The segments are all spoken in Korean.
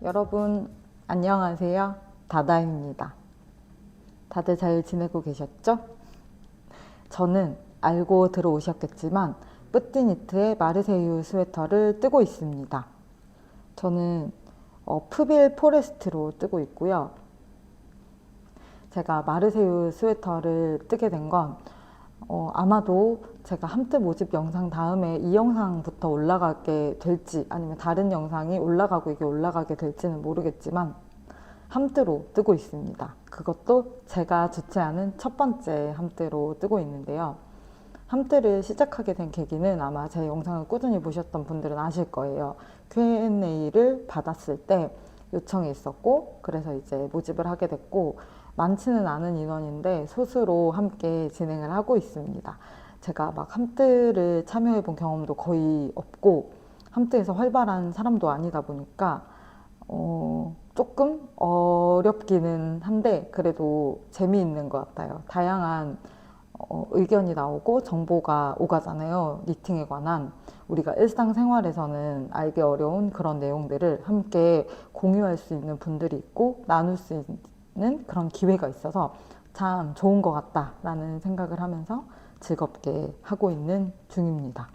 여러분 안녕하세요. 다다입니다. 다들 잘 지내고 계셨죠? 저는 알고 들어오셨겠지만 뿌띠니트의 마르세유 스웨터를 뜨고 있습니다. 저는 푸빌 포레스트로 뜨고 있고요. 제가 마르세유 스웨터를 뜨게 된 건 아마도 제가 함뜨 모집 영상 다음에 이 영상부터 올라가게 될지 아니면 다른 영상이 올라가고 이게 올라가게 될지는 모르겠지만 함뜨로 뜨고 있습니다. 그것도 제가 주최하는 첫 번째 함뜨로 뜨고 있는데요. 함뜨를 시작하게 된 계기는 아마 제 영상을 꾸준히 보셨던 분들은 아실 거예요. Q&A를 받았을 때 요청이 있었고 그래서 이제 모집을 하게 됐고 많지는 않은 인원인데 소수로 함께 진행을 하고 있습니다. 제가 막 함뜨를 참여해 본 경험도 거의 없고 함뜨에서 활발한 사람도 아니다 보니까 조금 어렵기는 한데 그래도 재미있는 것 같아요. 다양한 의견이 나오고 정보가 오가잖아요. 니팅에 관한 우리가 일상생활에서는 알기 어려운 그런 내용들을 함께 공유할 수 있는 분들이 있고 나눌 수 있는 그런 기회가 있어서 참 좋은 것 같다라는 생각을 하면서 즐겁게 하고 있는 중입니다.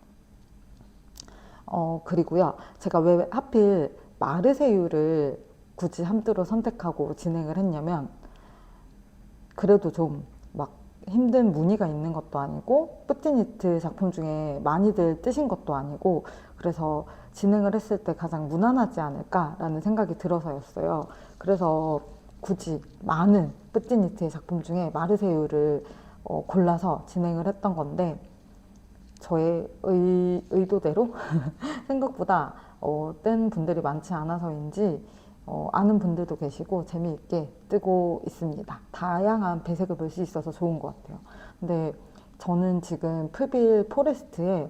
그리고요, 제가 왜 하필 마르세유를 굳이 함뜨로 선택하고 진행을 했냐면, 그래도 좀 막 힘든 무늬가 있는 것도 아니고, 뿌띠니트 작품 중에 많이들 뜨신 것도 아니고, 그래서 진행을 했을 때 가장 무난하지 않을까라는 생각이 들어서였어요. 그래서 굳이 많은 뿌띠니트의 작품 중에 마르세유를 골라서 진행을 했던 건데, 저의 의도대로 생각보다 뜬 분들이 많지 않아서인지 아는 분들도 계시고 재미있게 뜨고 있습니다. 다양한 배색을 볼 수 있어서 좋은 것 같아요. 근데 저는 지금 푸빌 포레스트에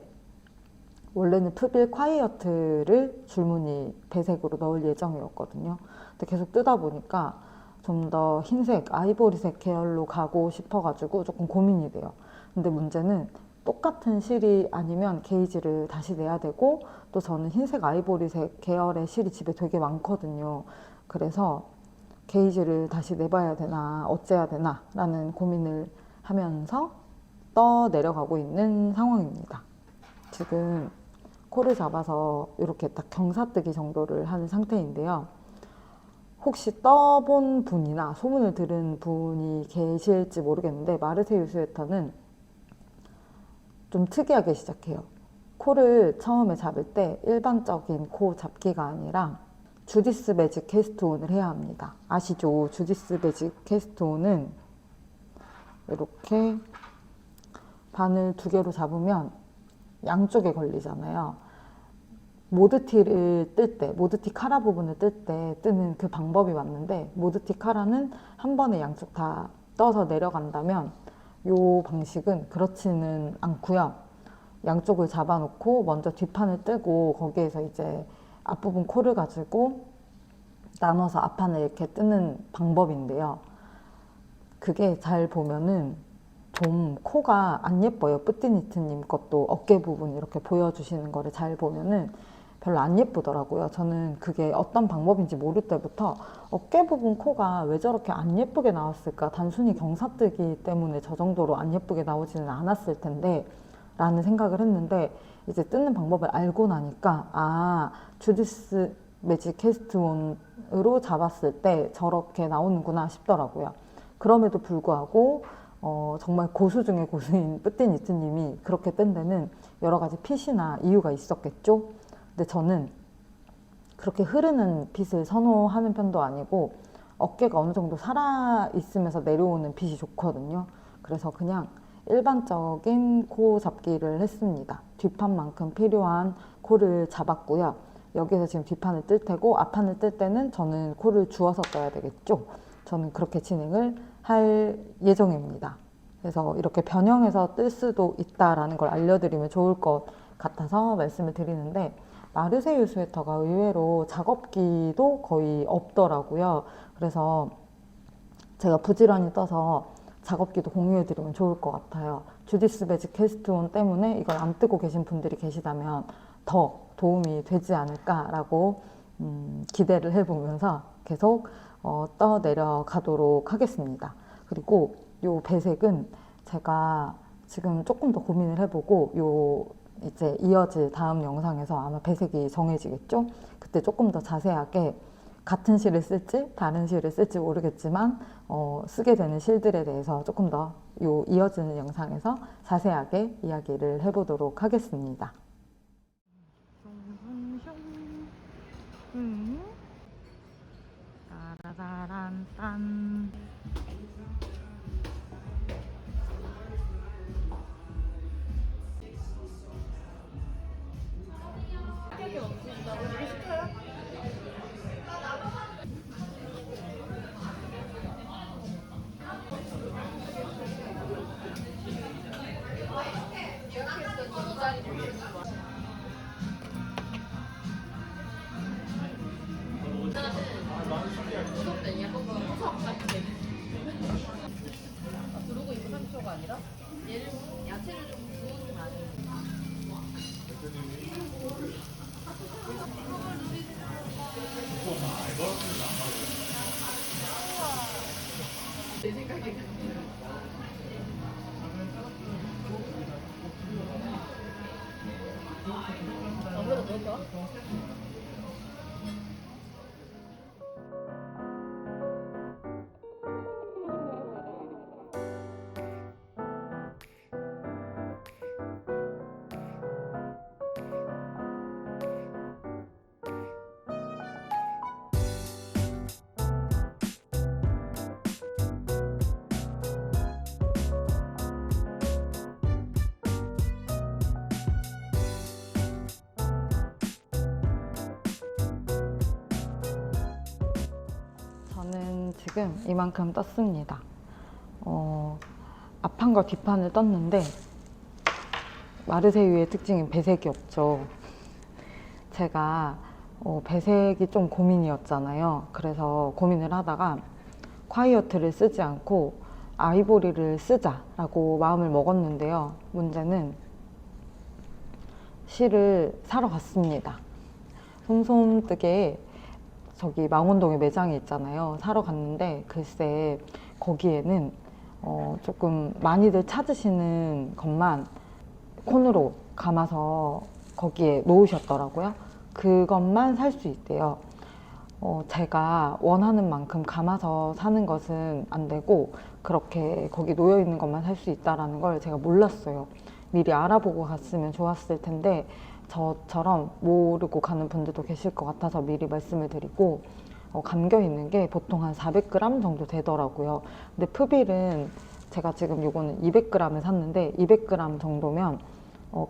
원래는 푸빌 콰이어트를 줄무늬 배색으로 넣을 예정이었거든요. 근데 계속 뜨다 보니까 좀 더 흰색, 아이보리색 계열로 가고 싶어가지고 조금 고민이 돼요. 근데 문제는 똑같은 실이 아니면 게이지를 다시 내야 되고 또 저는 흰색 아이보리색 계열의 실이 집에 되게 많거든요. 그래서 게이지를 다시 내봐야 되나 어째야 되나 라는 고민을 하면서 떠 내려가고 있는 상황입니다. 지금 코를 잡아서 이렇게 딱 경사뜨기 정도를 하는 상태인데요. 혹시 떠본 분이나 소문을 들은 분이 계실지 모르겠는데 마르세유 스웨터는 좀 특이하게 시작해요. 코를 처음에 잡을 때 일반적인 코 잡기가 아니라 주디스 매직 캐스트온을 해야 합니다. 아시죠? 주디스 매직 캐스트온은 이렇게 바늘 두 개로 잡으면 양쪽에 걸리잖아요. 모드티를 뜰 때, 모드티 카라 부분을 뜰 때 뜨는 그 방법이 맞는데 모드티 카라는 한 번에 양쪽 다 떠서 내려간다면 이 방식은 그렇지는 않고요. 양쪽을 잡아놓고 먼저 뒷판을 뜨고 거기에서 이제 앞부분 코를 가지고 나눠서 앞판을 이렇게 뜨는 방법인데요. 그게 잘 보면은 좀 코가 안 예뻐요. 뿌띠니트님 것도 어깨 부분 이렇게 보여주시는 거를 잘 보면은 별로 안 예쁘더라고요. 저는 그게 어떤 방법인지 모를 때부터 어깨 부분 코가 왜 저렇게 안 예쁘게 나왔을까? 단순히 경사뜨기 때문에 저 정도로 안 예쁘게 나오지는 않았을 텐데 라는 생각을 했는데 이제 뜯는 방법을 알고 나니까 주디스 매직 캐스트온으로 잡았을 때 저렇게 나오는구나 싶더라고요. 그럼에도 불구하고 정말 고수 중에 고수인 뿌띠니트님이 그렇게 뜬 데는 여러 가지 핏이나 이유가 있었겠죠. 근데 저는 그렇게 흐르는 핏을 선호하는 편도 아니고 어깨가 어느 정도 살아 있으면서 내려오는 핏이 좋거든요. 그래서 그냥 일반적인 코 잡기를 했습니다. 뒷판만큼 필요한 코를 잡았고요. 여기서 지금 뒷판을 뜰 테고 앞판을 뜰 때는 저는 코를 주워서 떠야 되겠죠. 저는 그렇게 진행을 할 예정입니다. 그래서 이렇게 변형해서 뜰 수도 있다라는 걸 알려드리면 좋을 것 같아서 말씀을 드리는데 마르세유 스웨터가 의외로 작업기도 거의 없더라고요. 그래서 제가 부지런히 떠서 작업기도 공유해드리면 좋을 것 같아요. 주디스 매직 캐스트온 때문에 이걸 안 뜨고 계신 분들이 계시다면 더 도움이 되지 않을까라고 기대를 해보면서 계속 떠내려가도록 하겠습니다. 그리고 요 배색은 제가 지금 조금 더 고민을 해보고 이제 이어질 다음 영상에서 아마 배색이 정해지겠죠? 그때 조금 더 자세하게 같은 실을 쓸지 다른 실을 쓸지 모르겠지만 쓰게 되는 실들에 대해서 조금 더 이어지는 영상에서 자세하게 이야기를 해보도록 하겠습니다. 따라라란딴. 두르고 있는 30초가 아니라 얘를 야채를 좀 구운 다음에 내 생각에 아무래도 그럴까? 저는 지금 이만큼 떴습니다. 앞판과 뒷판을 떴는데 마르세유의 특징인 배색이 없죠. 제가 배색이 좀 고민이었잖아요. 그래서 고민을 하다가 콰이어트를 쓰지 않고 아이보리를 쓰자라고 마음을 먹었는데요. 문제는 실을 사러 갔습니다. 솜솜뜨게 저기 망원동에 매장이 있잖아요. 사러 갔는데 글쎄 거기에는 조금 많이들 찾으시는 것만 콘으로 감아서 거기에 놓으셨더라고요. 그것만 살 수 있대요. 제가 원하는 만큼 감아서 사는 것은 안 되고 그렇게 거기 놓여 있는 것만 살 수 있다는 걸 제가 몰랐어요. 미리 알아보고 갔으면 좋았을 텐데 저처럼 모르고 가는 분들도 계실 것 같아서 미리 말씀을 드리고 감겨 있는 게 보통 한 400g 정도 되더라고요. 근데 프빌은 제가 지금 요거는 200g을 샀는데 200g 정도면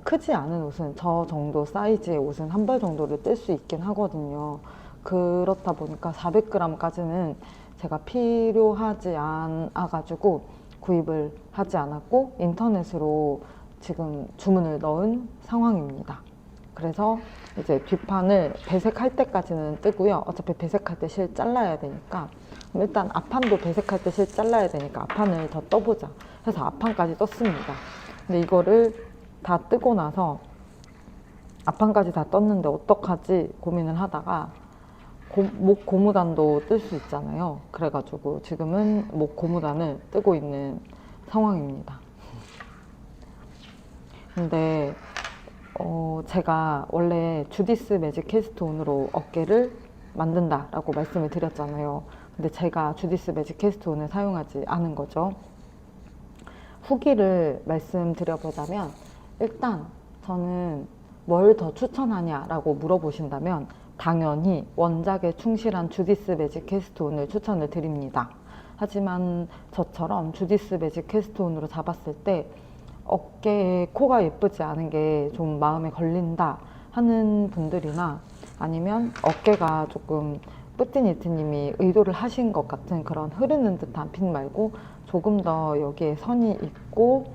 크지 않은 옷은 저 정도 사이즈의 옷은 한 벌 정도를 뜰 수 있긴 하거든요. 그렇다 보니까 400g까지는 제가 필요하지 않아가지고 구입을 하지 않았고 인터넷으로 지금 주문을 넣은 상황입니다. 그래서 이제 뒷판을 배색할 때까지는 뜨고요. 어차피 배색할 때 실 잘라야 되니까 일단 앞판도 배색할 때 실 잘라야 되니까 앞판을 더 떠보자 해서 앞판까지 떴습니다. 근데 이거를 다 뜨고 나서 앞판까지 다 떴는데 어떡하지 고민을 하다가 목 고무단도 뜰 수 있잖아요. 그래가지고 지금은 목 고무단을 뜨고 있는 상황입니다. 근데 제가 원래 주디스 매직 캐스트온으로 어깨를 만든다라고 말씀을 드렸잖아요. 근데 제가 주디스 매직 캐스트온을 사용하지 않은 거죠. 후기를 말씀드려보자면 일단 저는 뭘 더 추천하냐라고 물어보신다면 당연히 원작에 충실한 주디스 매직 캐스트온을 추천을 드립니다. 하지만 저처럼 주디스 매직 캐스트온으로 잡았을 때 어깨에 코가 예쁘지 않은 게 좀 마음에 걸린다 하는 분들이나 아니면 어깨가 조금 뿌띠니트님이 의도를 하신 것 같은 그런 흐르는 듯한 핏 말고 조금 더 여기에 선이 있고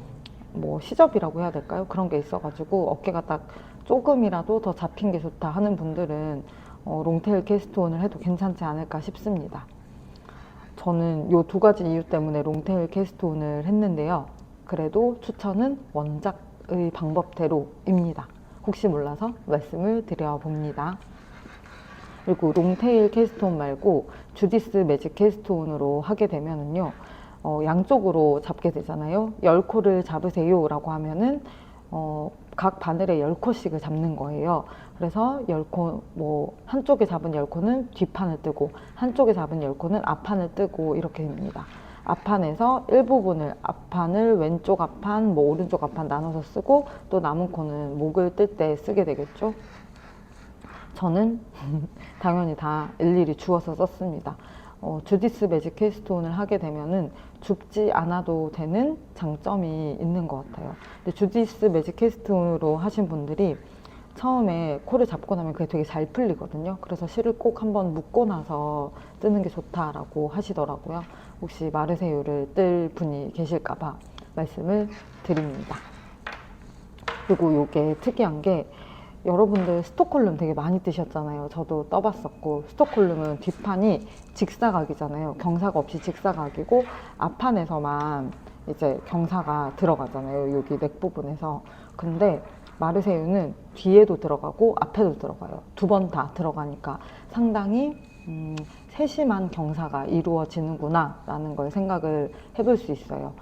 뭐 시접이라고 해야 될까요? 그런 게 있어가지고 어깨가 딱 조금이라도 더 잡힌 게 좋다 하는 분들은 롱테일 캐스트온을 해도 괜찮지 않을까 싶습니다. 저는 이 두 가지 이유 때문에 롱테일 캐스트온을 했는데요. 그래도 추천은 원작의 방법대로입니다. 혹시 몰라서 말씀을 드려봅니다. 그리고 롱테일 캐스트온 말고 주디스 매직 캐스트온으로 하게 되면은요, 양쪽으로 잡게 되잖아요. 10코를 잡으세요라고 하면은 각 바늘에 10코씩을 잡는 거예요. 그래서 10코, 뭐 한쪽에 잡은 10코는 뒷판을 뜨고 한쪽에 잡은 10코는 앞판을 뜨고 이렇게 됩니다. 앞판에서 일부분을 앞판을 왼쪽 앞판, 뭐 오른쪽 앞판 나눠서 쓰고 또 남은 코는 목을 뜰 때 쓰게 되겠죠. 저는 당연히 다 일일이 주워서 썼습니다. 주디스 매직 캐스트온을 하게 되면은 줍지 않아도 되는 장점이 있는 것 같아요. 근데 주디스 매직 캐스트온으로 하신 분들이 처음에 코를 잡고 나면 그게 되게 잘 풀리거든요. 그래서 실을 꼭 한번 묶고 나서 뜨는 게 좋다라고 하시더라고요. 혹시 마르세유를 뜰 분이 계실까봐 말씀을 드립니다. 그리고 이게 특이한 게 여러분들 스톡홀름 되게 많이 뜨셨잖아요. 저도 떠봤었고, 스톡홀름은 뒷판이 직사각이잖아요. 경사가 없이 직사각이고 앞판에서만 이제 경사가 들어가잖아요. 여기 넥 부분에서. 근데 마르세유는 뒤에도 들어가고 앞에도 들어가요. 두 번 다 들어가니까 상당히 세심한 경사가 이루어지는구나 라는 걸 생각을 해볼 수 있어요.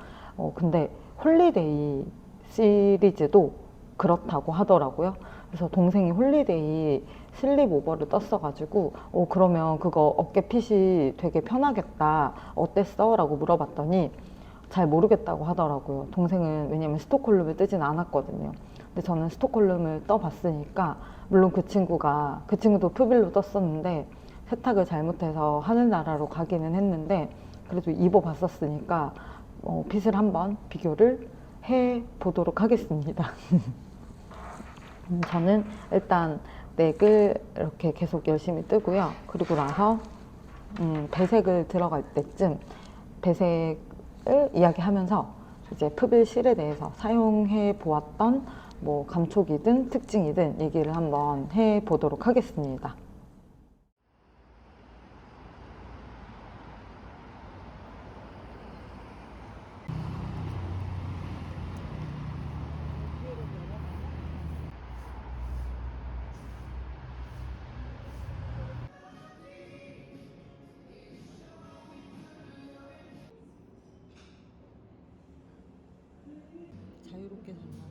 근데 홀리데이 시리즈도 그렇다고 하더라고요. 그래서 동생이 홀리데이 슬립 오버를 떴어가지고 그러면 그거 어깨 핏이 되게 편하겠다, 어땠어? 라고 물어봤더니 잘 모르겠다고 하더라고요. 동생은 왜냐면 스톡홀름을 뜨진 않았거든요. 근데 저는 스톡홀름을 떠봤으니까, 물론 그 친구도 푸빌로 떴었는데 세탁을 잘못해서 하늘나라로 가기는 했는데 그래도 입어봤었으니까 핏을 한번 비교를 해 보도록 하겠습니다. 저는 일단 넥을 이렇게 계속 열심히 뜨고요. 그리고 나서 배색을 들어갈 때쯤 배색을 이야기하면서 이제 푸빌실에 대해서 사용해 보았던 뭐 감촉이든 특징이든 얘기를 한번 해 보도록 하겠습니다. 자유롭게 잘 나가.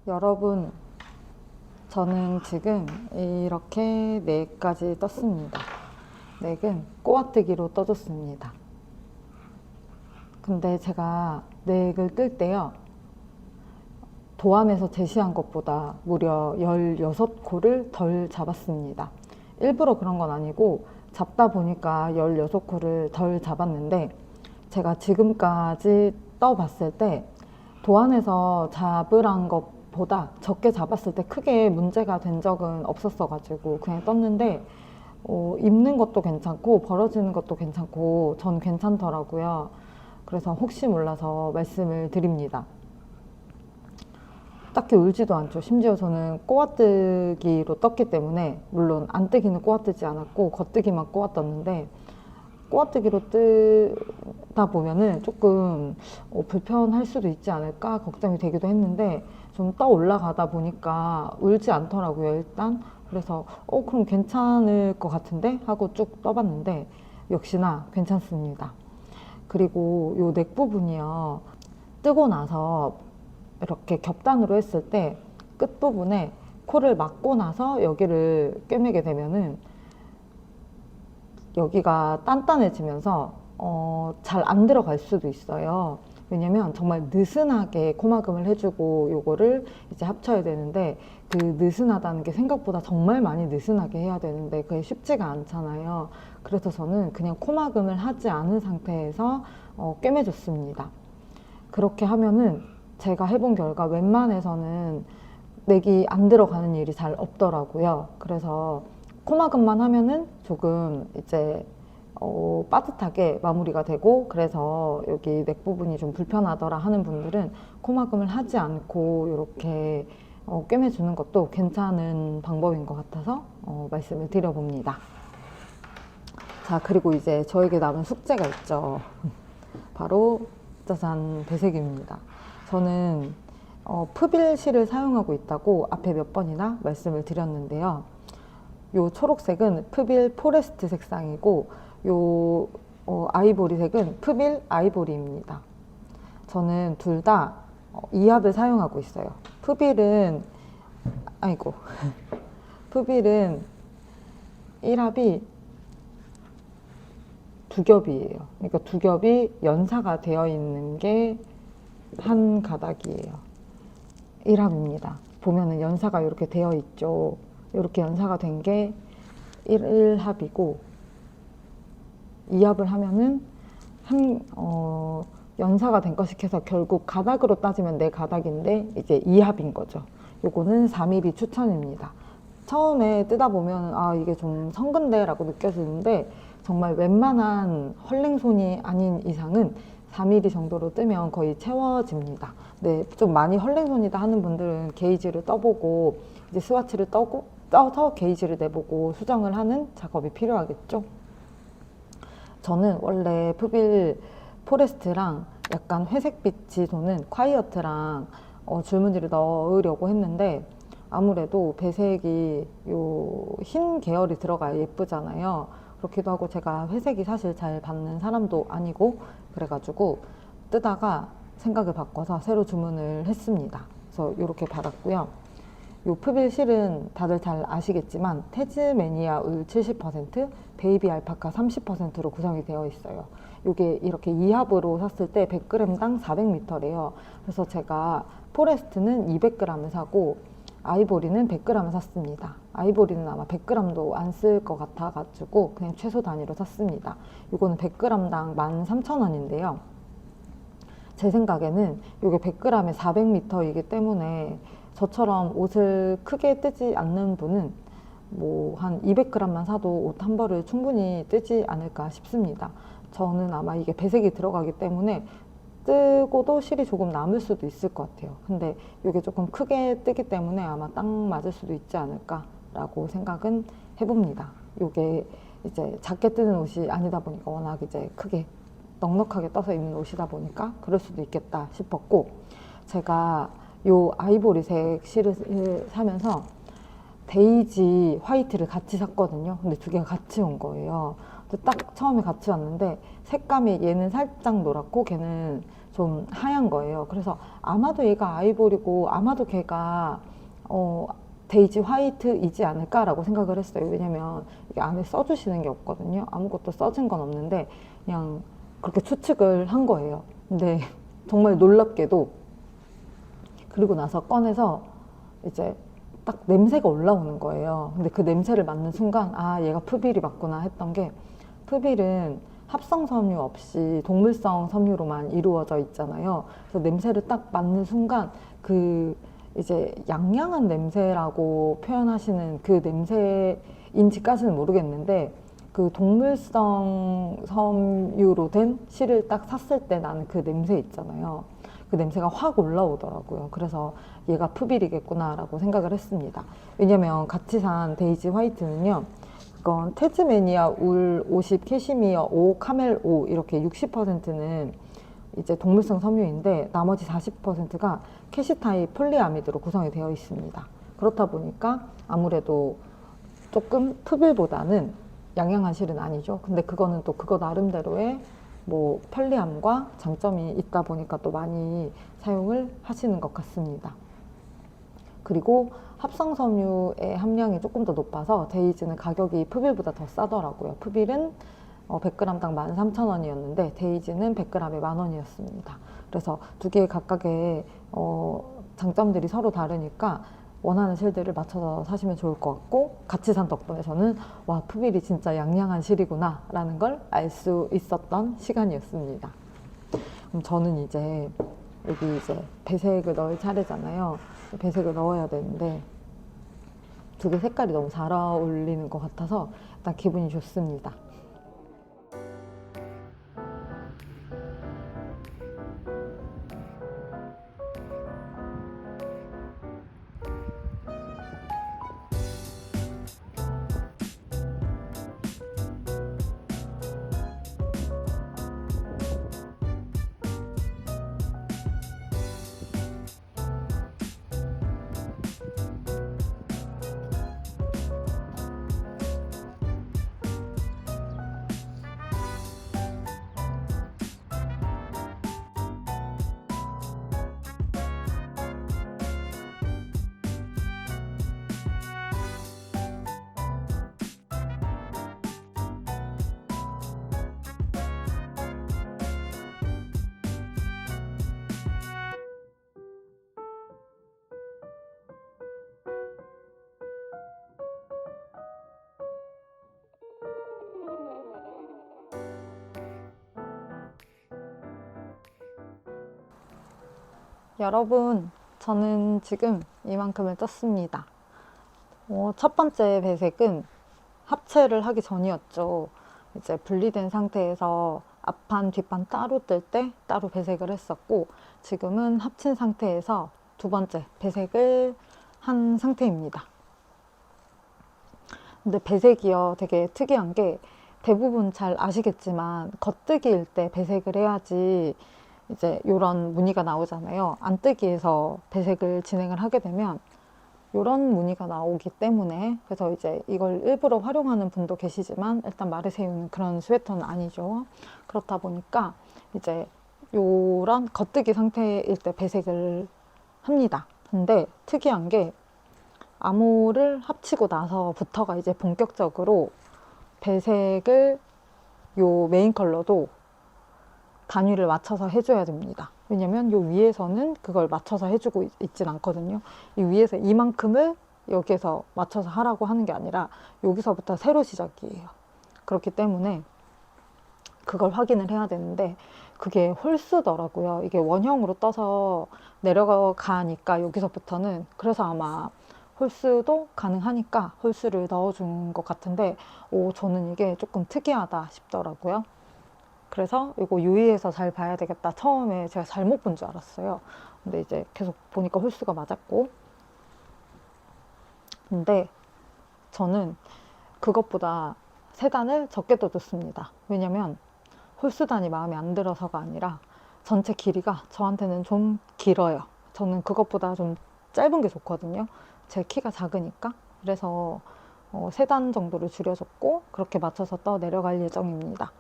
여러분, 저는 지금 이렇게 넥까지 떴습니다. 넥은 꼬아뜨기로 떠줬습니다. 근데 제가 넥을 뜰 때요, 도안에서 제시한 것보다 무려 16코를 덜 잡았습니다. 일부러 그런 건 아니고 잡다 보니까 16코를 덜 잡았는데, 제가 지금까지 떠봤을 때 도안에서 잡으란 것보다 적게 잡았을 때 크게 문제가 된 적은 없었어가지고 그냥 떴는데, 입는 것도 괜찮고 벌어지는 것도 괜찮고 전 괜찮더라고요. 그래서 혹시 몰라서 말씀을 드립니다. 딱히 울지도 않죠. 심지어 저는 꼬아뜨기로 떴기 때문에, 물론 안 뜨기는 꼬아뜨지 않았고 겉뜨기만 꼬아떴는데, 꼬아뜨기로 뜨다 보면은 조금 불편할 수도 있지 않을까 걱정이 되기도 했는데, 좀 떠 올라가다 보니까 울지 않더라고요, 일단. 그래서 그럼 괜찮을 것 같은데 하고 쭉 떠봤는데 역시나 괜찮습니다. 그리고 요 넥 부분이요, 뜨고 나서 이렇게 겹단으로 했을 때 끝부분에 코를 막고 나서 여기를 꿰매게 되면은 여기가 단단해지면서 잘 안 들어갈 수도 있어요. 왜냐면 정말 느슨하게 코막음을 해주고 요거를 이제 합쳐야 되는데, 그 느슨하다는 게 생각보다 정말 많이 느슨하게 해야 되는데 그게 쉽지가 않잖아요. 그래서 저는 그냥 코막음을 하지 않은 상태에서 꿰매줬습니다. 그렇게 하면은 제가 해본 결과 웬만해서는 넥이 안 들어가는 일이 잘 없더라고요. 그래서 코막음만 하면은 조금 이제 빠듯하게 마무리가 되고, 그래서 여기 넥 부분이 좀 불편하더라 하는 분들은 코막음을 하지 않고 이렇게 꿰매주는 것도 괜찮은 방법인 것 같아서 말씀을 드려봅니다. 자, 그리고 이제 저에게 남은 숙제가 있죠. 바로 짜잔, 배색입니다. 저는 프빌실을 사용하고 있다고 앞에 몇 번이나 말씀을 드렸는데요. 요 초록색은 프빌 포레스트 색상이고, 요 아이보리색은 프빌 아이보리입니다. 저는 둘 다 이합을 사용하고 있어요. 프빌은 프빌은 1합이 두 겹이에요. 그러니까 두 겹이 연사가 되어 있는 게 한 가닥이에요. 1합입니다. 보면은 연사가 이렇게 되어 있죠. 이렇게 연사가 된 게 1합이고, 2합을 하면은 연사가 된 것이 해서 결국 가닥으로 따지면 4가닥인데 이제 2합인 거죠. 요거는 3mm 추천입니다. 처음에 뜨다 보면 이게 좀 성근데 라고 느껴지는데, 정말 웬만한 헐랭손이 아닌 이상은 4mm 정도로 뜨면 거의 채워집니다. 네, 좀 많이 헐랭손이다 하는 분들은 게이지를 떠보고 이제 스와치를 떠서 게이지를 내보고 수정을 하는 작업이 필요하겠죠. 저는 원래 프빌 포레스트랑 약간 회색빛이 도는 콰이어트랑 줄무늬를 넣으려고 했는데, 아무래도 배색이 요 흰 계열이 들어가야 예쁘잖아요. 그렇기도 하고 제가 회색이 사실 잘 받는 사람도 아니고, 그래가지고 뜨다가 생각을 바꿔서 새로 주문을 했습니다. 그래서 이렇게 받았고요. 요 프빌 실은 다들 잘 아시겠지만 태즈메니아 울 70%, 베이비 알파카 30%로 구성이 되어 있어요. 이게 이렇게 2합으로 샀을 때 100g당 400m래요. 그래서 제가 포레스트는 200g을 사고 아이보리는 100g을 샀습니다. 아이보리는 아마 100g도 안 쓸 것 같아가지고 그냥 최소 단위로 샀습니다. 이거는 100g당 13,000원인데요. 제 생각에는 이게 100g에 400m이기 때문에 저처럼 옷을 크게 뜨지 않는 분은 뭐 한 200g만 사도 옷 한 벌을 충분히 뜨지 않을까 싶습니다. 저는 아마 이게 배색이 들어가기 때문에 뜨고도 실이 조금 남을 수도 있을 것 같아요. 근데 이게 조금 크게 뜨기 때문에 아마 딱 맞을 수도 있지 않을까라고 생각은 해봅니다. 이게 이제 작게 뜨는 옷이 아니다 보니까, 워낙 이제 크게 넉넉하게 떠서 입는 옷이다 보니까 그럴 수도 있겠다 싶었고, 제가 요 아이보리색 실을 사면서 데이지 화이트를 같이 샀거든요. 근데 두 개가 같이 온 거예요. 근데 딱 처음에 같이 왔는데 색감이 얘는 살짝 노랗고 걔는 좀 하얀 거예요. 그래서 아마도 얘가 아이보리고 아마도 걔가 데이지 화이트이지 않을까라고 생각을 했어요. 왜냐면 이게 안에 써주시는 게 없거든요. 아무것도 써진 건 없는데 그냥 그렇게 추측을 한 거예요. 근데 정말 놀랍게도 그리고 나서 꺼내서 이제 딱 냄새가 올라오는 거예요. 근데 그 냄새를 맡는 순간 아 얘가 푸빌이 맞구나 했던 게 푸빌은 합성 섬유 없이 동물성 섬유로만 이루어져 있잖아요. 그래서 냄새를 딱 맡는 순간 그 이제 양양한 냄새라고 표현하시는 그 냄새인지까지는 모르겠는데 그 동물성 섬유로 된 실을 딱 샀을 때 나는 그 냄새 있잖아요. 그 냄새가 확 올라오더라고요. 그래서 얘가 푸빌이겠구나라고 생각을 했습니다. 왜냐면 같이 산 데이지 화이트는요. 이건 테즈메니아 울 50, 캐시미어 5, 카멜 5 이렇게 60%는 이제 동물성 섬유인데 나머지 40%가 캐시타입 폴리아미드로 구성이 되어 있습니다. 그렇다 보니까 아무래도 조금 푸빌보다는 양양한 실은 아니죠. 근데 그거는 또 그거 나름대로의 뭐 편리함과 장점이 있다 보니까 또 많이 사용을 하시는 것 같습니다. 그리고 합성 섬유의 함량이 조금 더 높아서 데이지는 가격이 푸빌보다 더 싸더라고요. 푸빌은 100g당 13,000원이었는데 데이지는 100g에 10,000원이었습니다. 그래서 두 개 각각의 장점들이 서로 다르니까 원하는 실들을 맞춰서 사시면 좋을 것 같고 같이 산 덕분에 저는 와 푸빌이 진짜 양양한 실이구나 라는 걸 알 수 있었던 시간이었습니다. 그럼 저는 이제 여기 이제 배색을 넣을 차례잖아요. 배색을 넣어야 되는데 두 개 색깔이 너무 잘 어울리는 것 같아서 일단 기분이 좋습니다. 여러분, 저는 지금 이만큼을 떴습니다. 첫 번째 배색은 합체를 하기 전이었죠. 이제 분리된 상태에서 앞판, 뒷판 따로 뜰 때 따로 배색을 했었고 지금은 합친 상태에서 두 번째 배색을 한 상태입니다. 근데 배색이요 되게 특이한 게 대부분 잘 아시겠지만 겉뜨기일 때 배색을 해야지 이제 이런 무늬가 나오잖아요. 안뜨기에서 배색을 진행을 하게 되면 이런 무늬가 나오기 때문에 그래서 이제 이걸 일부러 활용하는 분도 계시지만 일단 마르세유는 그런 스웨터는 아니죠. 그렇다 보니까 이제 이런 겉뜨기 상태일 때 배색을 합니다. 근데 특이한 게 암호를 합치고 나서부터가 이제 본격적으로 배색을 요 메인 컬러도 단위를 맞춰서 해줘야 됩니다. 왜냐면 요 위에서는 그걸 맞춰서 해주고 있진 않거든요. 이 위에서 이만큼을 여기에서 맞춰서 하라고 하는 게 아니라 여기서부터 새로 시작이에요. 그렇기 때문에 그걸 확인을 해야 되는데 그게 홀수더라고요. 이게 원형으로 떠서 내려가니까 여기서부터는 그래서 아마 홀수도 가능하니까 홀수를 넣어준 것 같은데 저는 이게 조금 특이하다 싶더라고요. 그래서 이거 유의해서 잘 봐야 되겠다. 처음에 제가 잘못 본 줄 알았어요. 근데 이제 계속 보니까 홀수가 맞았고. 근데 저는 그것보다 세 단을 적게 떠줬습니다. 왜냐면 홀수단이 마음에 안 들어서가 아니라 전체 길이가 저한테는 좀 길어요. 저는 그것보다 좀 짧은 게 좋거든요. 제 키가 작으니까. 그래서 3단 정도를 줄여줬고 그렇게 맞춰서 떠 내려갈 예정입니다.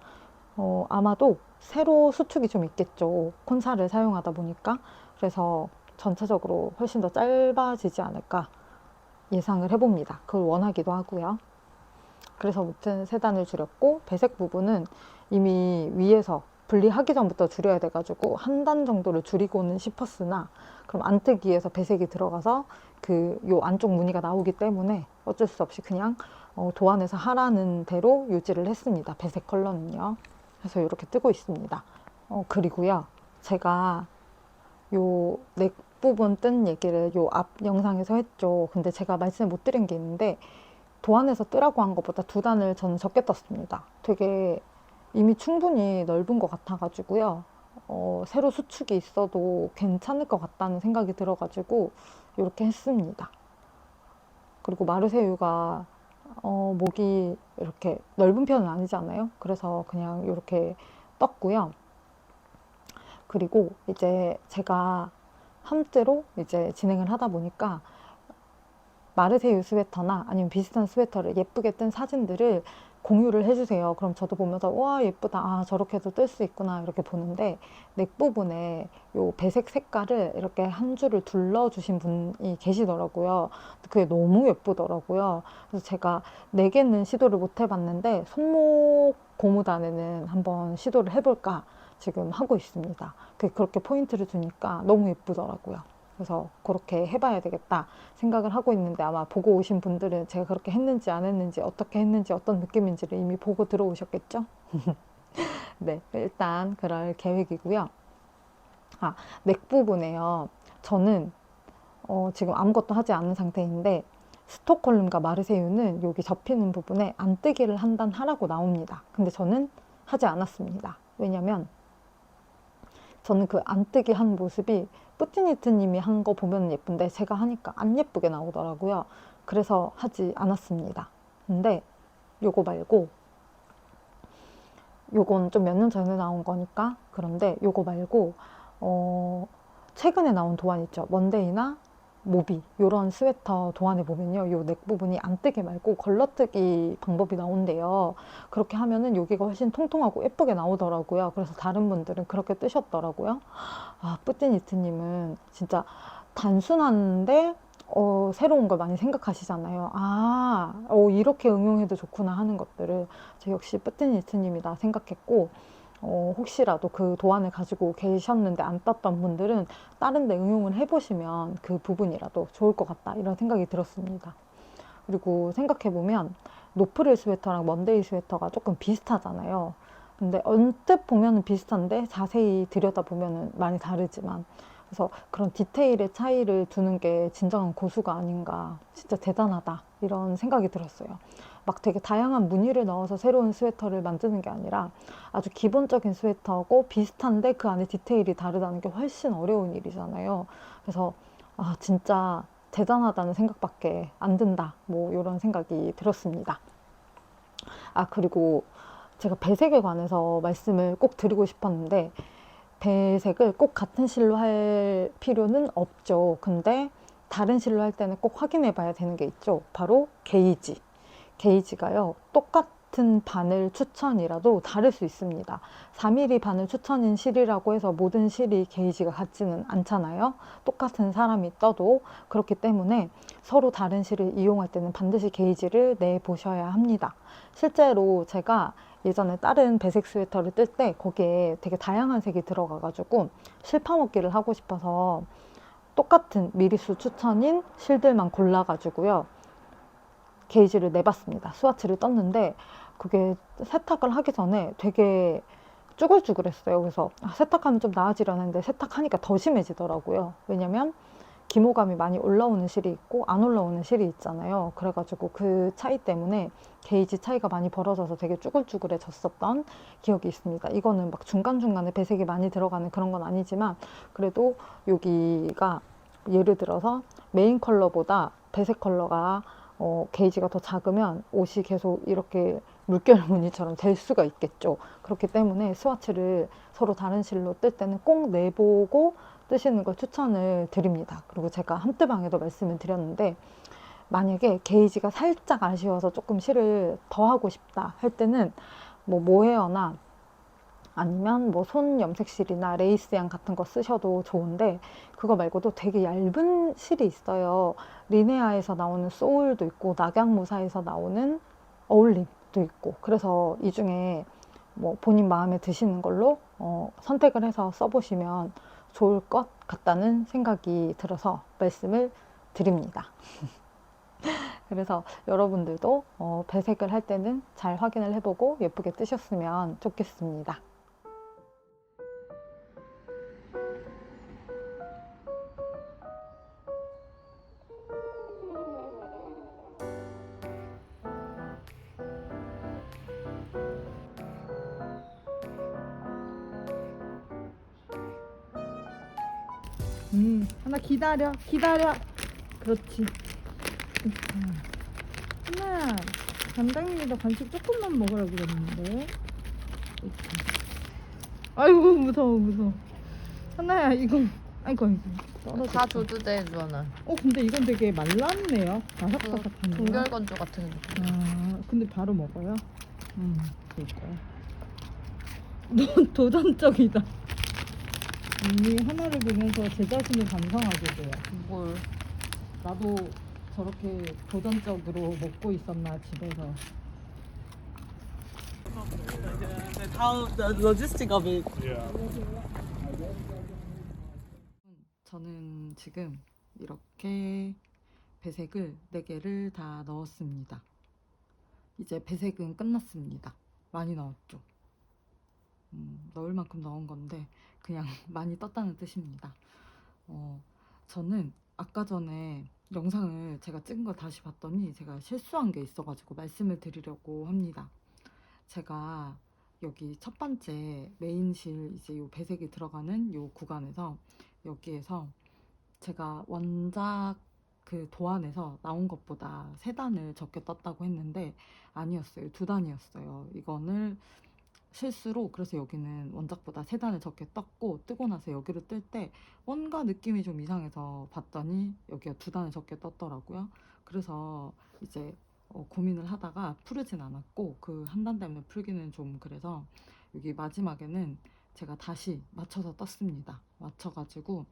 아마도 세로 수축이 좀 있겠죠. 콘사를 사용하다 보니까. 그래서 전체적으로 훨씬 더 짧아지지 않을까 예상을 해봅니다. 그걸 원하기도 하고요. 그래서 무튼 3단을 줄였고 배색 부분은 이미 위에서 분리하기 전부터 줄여야 돼가지고 한 단 정도를 줄이고는 싶었으나 그럼 안뜨기에서 배색이 들어가서 요 안쪽 무늬가 나오기 때문에 어쩔 수 없이 그냥 도안에서 하라는 대로 유지를 했습니다. 배색 컬러는요. 그래서 이렇게 뜨고 있습니다. 그리고요. 제가 요 넥 부분 뜬 얘기를 요 앞 영상에서 했죠. 근데 제가 말씀을 못 드린 게 있는데 도안에서 뜨라고 한 것보다 2단을 저는 적게 떴습니다. 되게 이미 충분히 넓은 것 같아가지고요. 세로 수축이 있어도 괜찮을 것 같다는 생각이 들어가지고 이렇게 했습니다. 그리고 마르세유가 목이 이렇게 넓은 편은 아니잖아요. 그래서 그냥 이렇게 떴고요. 그리고 이제 제가 함대로 이제 진행을 하다 보니까 마르세유 스웨터나 아니면 비슷한 스웨터를 예쁘게 뜬 사진들을 공유를 해주세요. 그럼 저도 보면서 와 예쁘다, 아 저렇게도 뜰 수 있구나 이렇게 보는데 넥 부분에 요 배색 색깔을 이렇게 한 줄을 둘러주신 분이 계시더라고요. 그게 너무 예쁘더라고요. 그래서 제가 넥에는 시도를 못 해봤는데 손목 고무단에는 한번 시도를 해볼까 지금 하고 있습니다. 그렇게 포인트를 주니까 너무 예쁘더라고요. 그래서 그렇게 해봐야 되겠다 생각을 하고 있는데 아마 보고 오신 분들은 제가 그렇게 했는지 안 했는지 어떻게 했는지 어떤 느낌인지를 이미 보고 들어오셨겠죠? 네, 일단 그럴 계획이고요. 넥 부분에요. 저는 지금 아무것도 하지 않은 상태인데 스톡홀름과 마르세유는 여기 접히는 부분에 안뜨기를 한 단 하라고 나옵니다. 근데 저는 하지 않았습니다. 왜냐면 저는 그 안뜨기 한 모습이 뿌띠니트님이 한 거 보면 예쁜데 제가 하니까 안 예쁘게 나오더라고요. 그래서 하지 않았습니다. 근데 요거 말고 요건 좀 몇 년 전에 나온 거니까 그런데 요거 말고 최근에 나온 도안 있죠. 먼데이나 모비 요런 스웨터 도안에 보면요 요 넥 부분이 안뜨기 말고 걸러뜨기 방법이 나온대요. 그렇게 하면은 여기가 훨씬 통통하고 예쁘게 나오더라고요. 그래서 다른 분들은 그렇게 뜨셨더라고요. 뿌띠니트님은 진짜 단순한데 새로운 걸 많이 생각하시잖아요. 이렇게 응용해도 좋구나 하는 것들을 저 역시 뿌띠니트님이다 생각했고 혹시라도 그 도안을 가지고 계셨는데 안 땄던 분들은 다른 데 응용을 해보시면 그 부분이라도 좋을 것 같다 이런 생각이 들었습니다. 그리고 생각해보면 노프릴 스웨터랑 먼데이 스웨터가 조금 비슷하잖아요. 근데 언뜻 보면 비슷한데 자세히 들여다보면 많이 다르지만 그래서 그런 디테일의 차이를 두는 게 진정한 고수가 아닌가, 진짜 대단하다 이런 생각이 들었어요. 막 되게 다양한 무늬를 넣어서 새로운 스웨터를 만드는 게 아니라 아주 기본적인 스웨터고 비슷한데 그 안에 디테일이 다르다는 게 훨씬 어려운 일이잖아요. 그래서 진짜 대단하다는 생각밖에 안 든다 뭐 이런 생각이 들었습니다. 그리고 제가 배색에 관해서 말씀을 꼭 드리고 싶었는데 배색을 꼭 같은 실로 할 필요는 없죠. 근데 다른 실로 할 때는 꼭 확인해 봐야 되는 게 있죠. 바로 게이지. 게이지가요. 똑같은 바늘 추천이라도 다를 수 있습니다. 4mm 바늘 추천인 실이라고 해서 모든 실이 게이지가 같지는 않잖아요. 똑같은 사람이 떠도. 그렇기 때문에 서로 다른 실을 이용할 때는 반드시 게이지를 내보셔야 합니다. 실제로 제가 예전에 다른 배색 스웨터를 뜰 때 거기에 되게 다양한 색이 들어가가지고 실 파먹기를 하고 싶어서 똑같은 미리수 추천인 실들만 골라가지고요. 게이지를 내봤습니다. 스와치를 떴는데 그게 세탁을 하기 전에 되게 쭈글쭈글했어요. 그래서 세탁하면 좀 나아지려나 했는데 세탁하니까 더 심해지더라고요. 왜냐면 기모감이 많이 올라오는 실이 있고 안 올라오는 실이 있잖아요. 그래가지고 그 차이 때문에 게이지 차이가 많이 벌어져서 되게 쭈글쭈글해졌었던 기억이 있습니다. 이거는 막 중간중간에 배색이 많이 들어가는 그런 건 아니지만 그래도 여기가 예를 들어서 메인 컬러보다 배색 컬러가 게이지가 더 작으면 옷이 계속 이렇게 물결 무늬처럼 될 수가 있겠죠. 그렇기 때문에 스와치를 서로 다른 실로 뜰 때는 꼭 내보고 뜨시는 걸 추천을 드립니다. 그리고 제가 함뜨방에도 말씀을 드렸는데 만약에 게이지가 살짝 아쉬워서 조금 실을 더 하고 싶다 할 때는 뭐 모헤어나 아니면 뭐 손 염색실이나 레이스양 같은 거 쓰셔도 좋은데, 그거 말고도 되게 얇은 실이 있어요. 리네아에서 나오는 소울도 있고 낙양무사에서 나오는 어울림도 있고, 그래서 이 중에 뭐 본인 마음에 드시는 걸로 선택을 해서 써보시면 좋을 것 같다는 생각이 들어서 말씀을 드립니다. 그래서 여러분들도 배색을 할 때는 잘 확인을 해보고 예쁘게 뜨셨으면 좋겠습니다. 하나 기다려. 그렇지. 하나, 담당님이도 간식 조금만 먹으라고 그랬는데. 아이고, 무서워. 하나야, 이거. 아이고. 다 줘도 돼, 누아는. 근데 이건 되게 말랐네요. 바삭바삭한 거. 동결건조 같은 느낌. 근데 바로 먹어요? 그럴까요? 넌 도전적이다. 언니 하나를 보면서 제 자신을 반성하게 돼요. 뭘. 나도 저렇게 도전적으로 먹고 있었나, 집에서. The logistic of it. 저는 지금 이렇게 배색을 4개를 다 넣었습니다. 이제 배색은 끝났습니다. 많이 넣었죠. 넣을 만큼 넣은 건데 그냥 많이 떴다는 뜻입니다. 저는 아까 전에 영상을 제가 찍은 걸 다시 봤더니 제가 실수한 게 있어가지고 말씀을 드리려고 합니다. 제가 여기 첫 번째 메인실 이제 요 배색이 들어가는 요 구간에서 여기에서 제가 원작 그 도안에서 나온 것보다 3단을 적게 떴다고 했는데 아니었어요. 2단이었어요. 이거를 실수로, 그래서 여기는 원작보다 3단을 적게 떴고, 뜨고 나서 여기를 뜰 때 뭔가 느낌이 좀 이상해서 봤더니 여기가 2단을 적게 떴더라고요. 그래서 이제 고민을 하다가 풀진 않았고, 그 한 단 때문에 풀기는 좀 그래서 여기 마지막에는 제가 다시 맞춰서 떴습니다. 맞춰가지고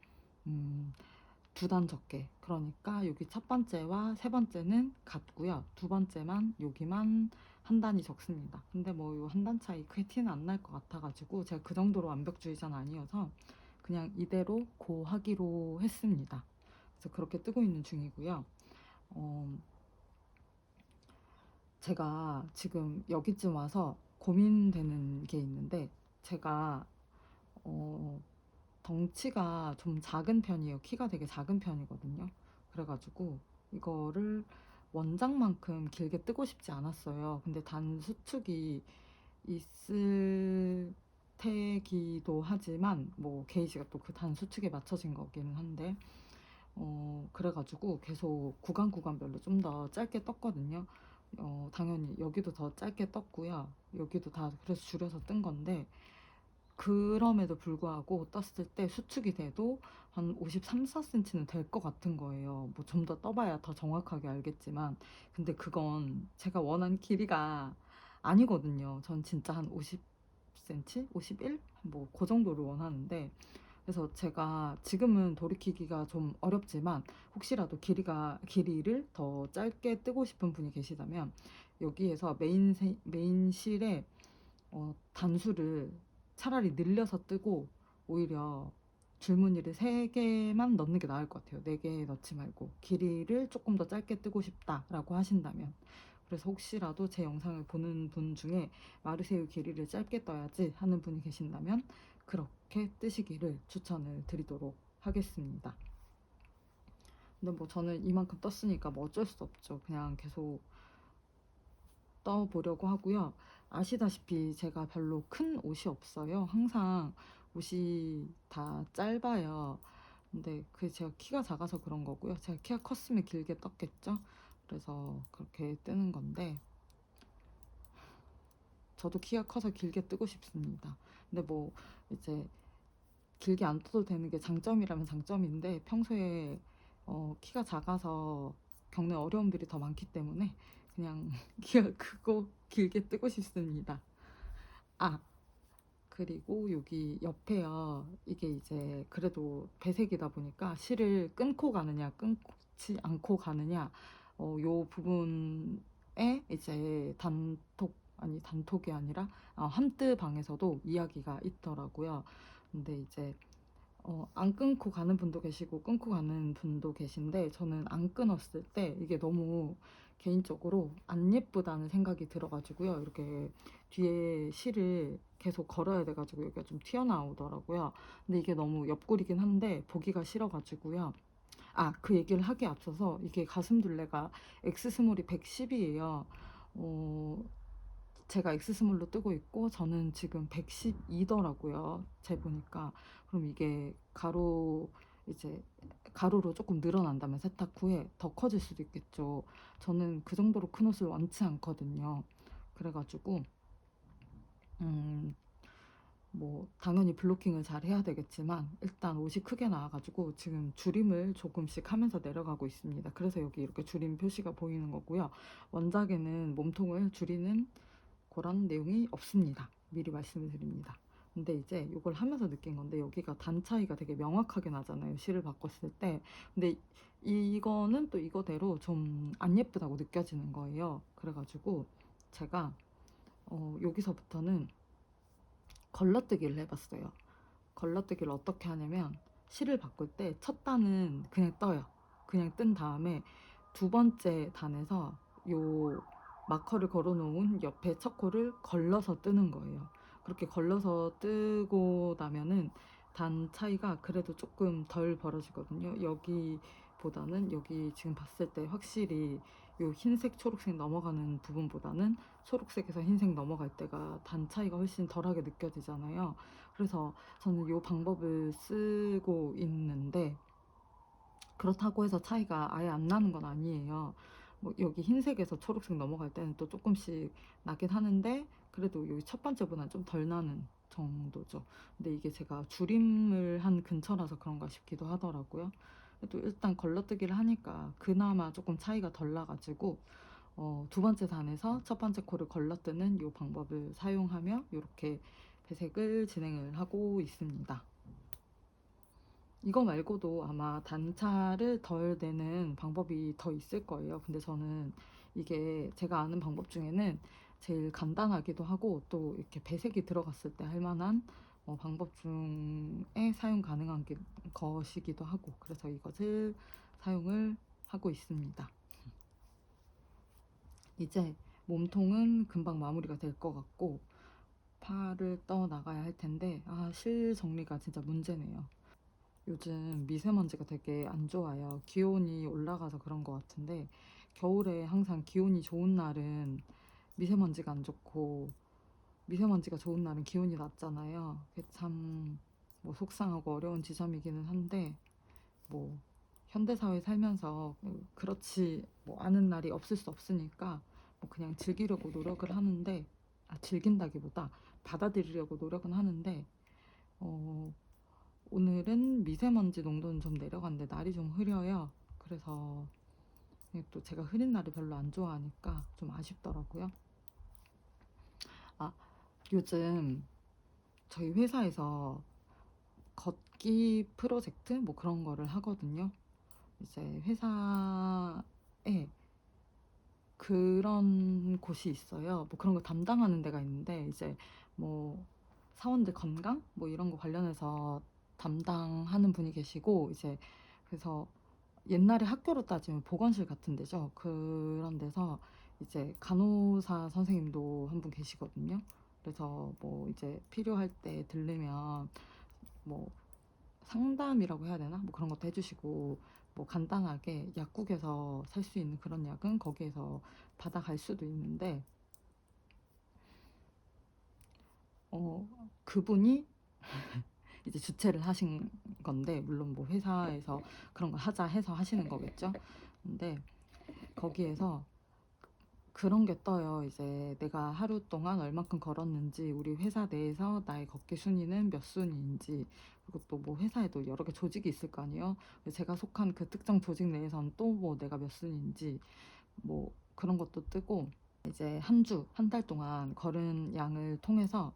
2단 적게, 그러니까 여기 첫 번째와 세 번째는 같고요. 두 번째만 여기만 한 단이 적습니다. 근데 뭐 이 한 단 차이 크게 티는 안 날 것 같아가지고 제가 그 정도로 완벽주의자는 아니어서 그냥 이대로 고하기로 했습니다. 그래서 그렇게 뜨고 있는 중이고요. 제가 지금 여기쯤 와서 고민되는 게 있는데, 제가 덩치가 좀 작은 편이에요. 키가 되게 작은 편이거든요. 그래가지고 이거를 원작만큼 길게 뜨고 싶지 않았어요. 근데 단 수축이 있을 테기도 하지만 뭐 게이지가 또 그 단 수축에 맞춰진 거기는 한데 그래가지고 계속 구간별로 좀 더 짧게 떴거든요. 당연히 여기도 더 짧게 떴고요. 여기도 다 그래서 줄여서 뜬 건데, 그럼에도 불구하고 떴을 때 수축이 돼도 한 53, 4cm는 될 것 같은 거예요. 뭐 좀 더 떠봐야 더 정확하게 알겠지만, 근데 그건 제가 원한 길이가 아니거든요. 전 진짜 한 50cm? 51? 뭐 그 정도를 원하는데, 그래서 제가 지금은 돌이키기가 좀 어렵지만 혹시라도 길이를 더 짧게 뜨고 싶은 분이 계시다면 여기에서 메인 실에 단수를 차라리 늘려서 뜨고 오히려 줄무늬를 3개만 넣는 게 나을 것 같아요. 4개 넣지 말고 길이를 조금 더 짧게 뜨고 싶다라고 하신다면. 그래서 혹시라도 제 영상을 보는 분 중에 마르세유 길이를 짧게 떠야지 하는 분이 계신다면 그렇게 뜨시기를 추천을 드리도록 하겠습니다. 근데 뭐 저는 이만큼 떴으니까 뭐 어쩔 수 없죠. 그냥 계속 떠보려고 하고요. 아시다시피 제가 별로 큰 옷이 없어요. 항상 옷이 다 짧아요. 근데 그게 제가 키가 작아서 그런 거고요. 제가 키가 컸으면 길게 떴겠죠. 그래서 그렇게 뜨는 건데, 저도 키가 커서 길게 뜨고 싶습니다. 근데 뭐 이제 길게 안 떠도 되는 게 장점이라면 장점인데, 평소에 키가 작아서 겪는 어려움들이 더 많기 때문에 그냥 그거 길게 뜨고 싶습니다. 아, 그리고 여기 옆에요. 이게 이제 그래도 배색이다 보니까 실을 끊고 가느냐, 끊지 않고 가느냐, 요 부분에 이제 단톡이 아니라 함뜨 방에서도 이야기가 있더라고요. 근데 이제 안 끊고 가는 분도 계시고 끊고 가는 분도 계신데 저는 안 끊었을 때 이게 너무 개인적으로 안 예쁘다는 생각이 들어가지고요. 이렇게 뒤에 실을 계속 걸어야 돼가지고 여기가 좀 튀어나오더라고요. 근데 이게 너무 옆구리긴 한데 보기가 싫어가지고요. 그 얘기를 하기에 앞서서 이게 가슴둘레가 엑스스몰이 110이에요. 제가 엑스스몰로 뜨고 있고 저는 지금 112더라고요. 재보니까. 그럼 이게 가로로 조금 늘어난다면 세탁 후에 더 커질 수도 있겠죠. 저는 그 정도로 큰 옷을 원치 않거든요. 그래가지고 뭐 당연히 블로킹을 잘 해야 되겠지만 일단 옷이 크게 나와가지고 지금 줄임을 조금씩 하면서 내려가고 있습니다. 그래서 여기 이렇게 줄임 표시가 보이는 거고요. 원작에는 몸통을 줄이는 그런 내용이 없습니다. 미리 말씀을 드립니다. 근데 이제 이걸 하면서 느낀 건데 여기가 단 차이가 되게 명확하게 나잖아요. 실을 바꿨을 때. 근데 이거는 또 이거대로 좀 안 예쁘다고 느껴지는 거예요. 그래가지고 제가 여기서부터는 걸러뜨기를 해봤어요. 걸러뜨기를 어떻게 하냐면 실을 바꿀 때 첫 단은 그냥 떠요. 그냥 뜬 다음에 두 번째 단에서 요 마커를 걸어놓은 옆에 첫 코를 걸러서 뜨는 거예요. 그렇게 걸러서 뜨고 나면은 단 차이가 그래도 조금 덜 벌어지거든요. 여기보다는 여기 지금 봤을 때 확실히 요 흰색, 초록색 넘어가는 부분보다는 초록색에서 흰색 넘어갈 때가 단 차이가 훨씬 덜하게 느껴지잖아요. 그래서 저는 이 방법을 쓰고 있는데 그렇다고 해서 차이가 아예 안 나는 건 아니에요. 뭐 여기 흰색에서 초록색 넘어갈 때는 또 조금씩 나긴 하는데 그래도 여기 첫 번째보다는 좀 덜 나는 정도죠. 근데 이게 제가 줄임을 한 근처라서 그런가 싶기도 하더라고요. 또 일단 걸러뜨기를 하니까 그나마 조금 차이가 덜 나가지고 두 번째 단에서 첫 번째 코를 걸러뜨는 이 방법을 사용하며 이렇게 배색을 진행을 하고 있습니다. 이거 말고도 아마 단차를 덜 내는 방법이 더 있을 거예요. 근데 저는 이게 제가 아는 방법 중에는 제일 간단하기도 하고 또 이렇게 배색이 들어갔을 때 할 만한 방법 중에 사용 가능한 것이기도 하고 그래서 이것을 사용을 하고 있습니다. 이제 몸통은 금방 마무리가 될 것 같고 팔을 떠 나가야 할 텐데 실 정리가 진짜 문제네요. 요즘 미세먼지가 되게 안 좋아요. 기온이 올라가서 그런 것 같은데 겨울에 항상 기온이 좋은 날은 미세먼지가 안 좋고 미세먼지가 좋은 날은 기온이 낮잖아요. 그게 참 뭐 속상하고 어려운 지점이기는 한데 뭐 현대사회 살면서 그렇지 뭐 않은 날이 없을 수 없으니까 뭐 그냥 즐기려고 노력을 하는데 즐긴다기보다 받아들이려고 노력은 하는데 어, 오늘은 미세먼지 농도는 좀 내려갔는데 날이 좀 흐려요. 그래서 또 제가 흐린 날을 별로 안 좋아하니까 좀 아쉽더라고요. 요즘 저희 회사에서 걷기 프로젝트 뭐 그런 거를 하거든요. 이제 회사에 그런 곳이 있어요. 뭐 그런 거 담당하는 데가 있는데 이제 뭐 사원들 건강 뭐 이런 거 관련해서 담당하는 분이 계시고 이제 그래서 옛날에 학교로 따지면 보건실 같은 데죠. 그런 데서 이제 간호사 선생님도 한 분 계시거든요. 그래서 뭐 이제 필요할 때 들르면 뭐 상담이라고 해야 되나? 뭐 그런 것도 해주시고 뭐 간단하게 약국에서 살 수 있는 그런 약은 거기에서 받아갈 수도 있는데 그분이 이제 주최를 하신 건데 물론 뭐 회사에서 그런 거 하자 해서 하시는 거겠죠. 근데 거기에서 그런 게 떠요. 이제 내가 하루 동안 얼만큼 걸었는지, 우리 회사 내에서 나의 걷기 순위는 몇 순위인지, 그리고 또 뭐 회사에도 여러 개 조직이 있을 거 아니에요. 제가 속한 그 특정 조직 내에서는 또 뭐 내가 몇 순위인지 뭐 그런 것도 뜨고, 이제 한 달 동안 걸은 양을 통해서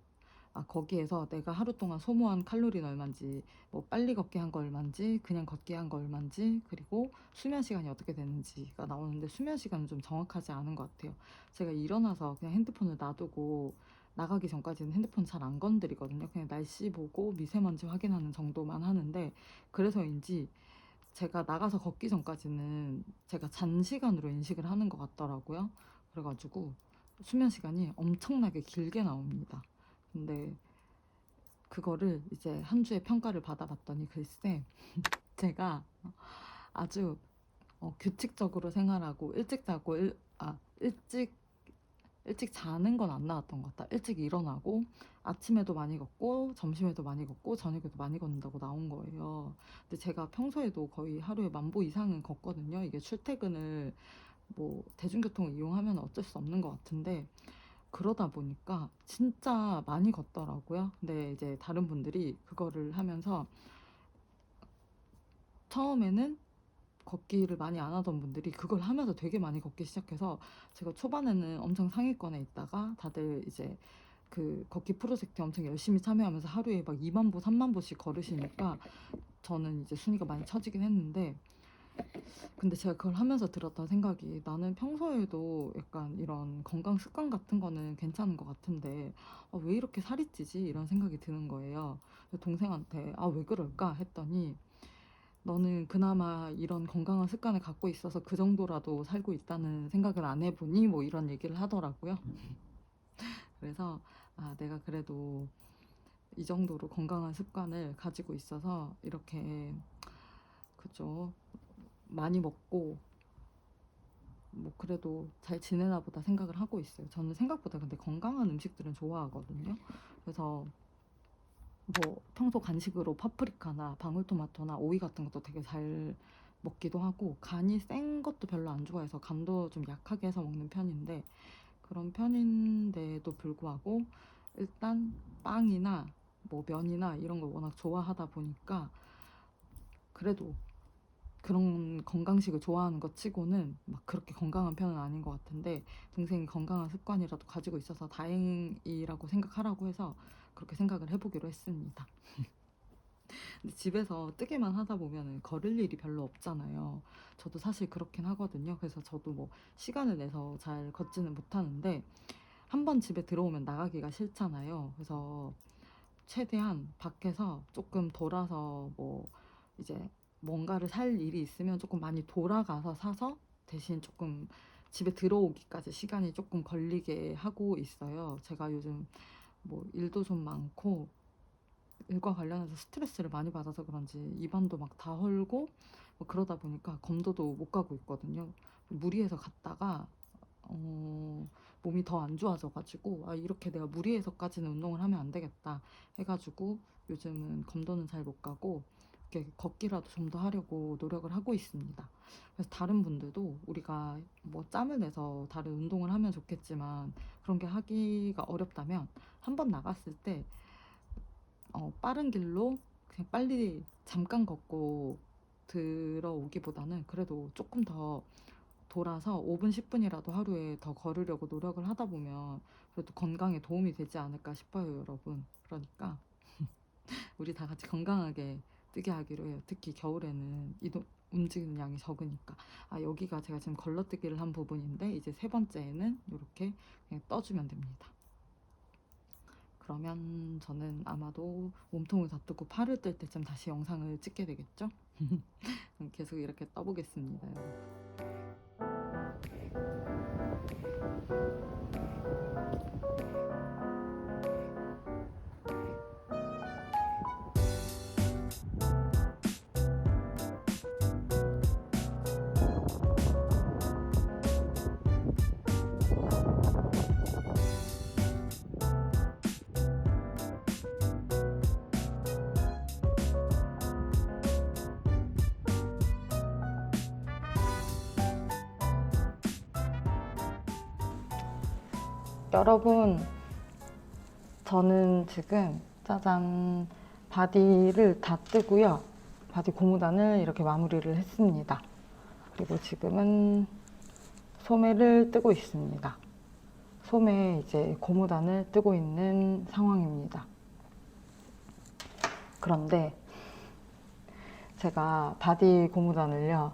거기에서 내가 하루 동안 소모한 칼로리는 얼마인지, 뭐 빨리 걷기 한 거 얼마인지, 그냥 걷기 한 거 얼마인지, 그리고 수면 시간이 어떻게 되는지가 나오는데, 수면 시간은 좀 정확하지 않은 것 같아요. 제가 일어나서 그냥 핸드폰을 놔두고 나가기 전까지는 핸드폰 잘 안 건드리거든요. 그냥 날씨 보고 미세먼지 확인하는 정도만 하는데, 그래서인지 제가 나가서 걷기 전까지는 제가 잔 시간으로 인식을 하는 것 같더라고요. 그래가지고 수면 시간이 엄청나게 길게 나옵니다. 근데 그거를 이제 한 주의 평가를 받아봤더니 글쎄 제가 아주 규칙적으로 생활하고 일찍 자고 일찍 자는 건 안 나왔던 것 같다. 일찍 일어나고 아침에도 많이 걷고 점심에도 많이 걷고 저녁에도 많이 걷는다고 나온 거예요. 근데 제가 평소에도 거의 하루에 10,000보 이상은 걷거든요. 이게 출퇴근을 뭐 대중교통을 이용하면 어쩔 수 없는 것 같은데, 그러다 보니까 진짜 많이 걷더라고요. 근데 이제 다른 분들이 그거를 하면서 처음에는 걷기를 많이 안 하던 분들이 그걸 하면서 되게 많이 걷기 시작해서, 제가 초반에는 엄청 상위권에 있다가 다들 이제 그 걷기 프로젝트에 엄청 열심히 참여하면서 하루에 막 20,000보, 30,000보씩 걸으시니까 저는 이제 순위가 많이 처지긴 했는데, 근데 제가 그걸 하면서 들었던 생각이, 나는 평소에도 약간 이런 건강 습관 같은 거는 괜찮은 것 같은데 왜 이렇게 살이 찌지? 이런 생각이 드는 거예요. 동생한테 왜 그럴까? 했더니, 너는 그나마 이런 건강한 습관을 갖고 있어서 그 정도라도 살고 있다는 생각을 안 해보니? 뭐 이런 얘기를 하더라고요. 그래서 내가 그래도 이 정도로 건강한 습관을 가지고 있어서 이렇게, 그죠, 많이 먹고 뭐 그래도 잘 지내나 보다 생각을 하고 있어요. 저는 생각보다 근데 건강한 음식들은 좋아하거든요. 그래서 뭐 평소 간식으로 파프리카나 방울토마토나 오이 같은 것도 되게 잘 먹기도 하고, 간이 센 것도 별로 안 좋아해서 간도 좀 약하게 해서 먹는 편인데, 그런 편인데도 불구하고 일단 빵이나 뭐 면이나 이런 걸 워낙 좋아하다 보니까 그래도 그런 건강식을 좋아하는 것 치고는 막 그렇게 건강한 편은 아닌 것 같은데, 동생이 건강한 습관이라도 가지고 있어서 다행이라고 생각하라고 해서 그렇게 생각을 해보기로 했습니다. 근데 집에서 뜨개만 하다 보면 걸을 일이 별로 없잖아요. 저도 사실 그렇긴 하거든요. 그래서 저도 뭐 시간을 내서 잘 걷지는 못하는데, 한번 집에 들어오면 나가기가 싫잖아요. 그래서 최대한 밖에서 조금 돌아서, 뭐 이제 뭔가를 살 일이 있으면 조금 많이 돌아가서 사서, 대신 조금 집에 들어오기까지 시간이 조금 걸리게 하고 있어요. 제가 요즘 뭐 일도 좀 많고 일과 관련해서 스트레스를 많이 받아서 그런지 입안도 막 다 헐고 뭐 그러다 보니까 검도도 못 가고 있거든요. 무리해서 갔다가 몸이 더 안 좋아져가지고, 이렇게 내가 무리해서까지는 운동을 하면 안 되겠다 해가지고 요즘은 검도는 잘 못 가고 이렇게 걷기라도 좀 더 하려고 노력을 하고 있습니다. 그래서 다른 분들도 우리가 뭐 짬을 내서 다른 운동을 하면 좋겠지만, 그런 게 하기가 어렵다면 한번 나갔을 때 빠른 길로 그냥 빨리 잠깐 걷고 들어오기보다는 그래도 조금 더 돌아서 5분, 10분이라도 하루에 더 걸으려고 노력을 하다 보면 그래도 건강에 도움이 되지 않을까 싶어요, 여러분. 그러니까 우리 다 같이 건강하게 뜨게 하기로 해요. 특히 겨울에는 움직이는 양이 적으니까. 여기가 제가 지금 걸러뜨기를 한 부분인데, 이제 세 번째에는 이렇게 그냥 떠주면 됩니다. 그러면 저는 아마도 몸통을 다투고 팔을 뜰 때쯤 다시 영상을 찍게 되겠죠? 그럼 계속 이렇게 떠보겠습니다, 여러분. 여러분, 저는 지금 짜잔 바디를 다 뜨고요. 바디 고무단을 이렇게 마무리를 했습니다. 그리고 지금은 소매를 뜨고 있습니다. 소매에 이제 고무단을 뜨고 있는 상황입니다. 그런데 제가 바디 고무단을요,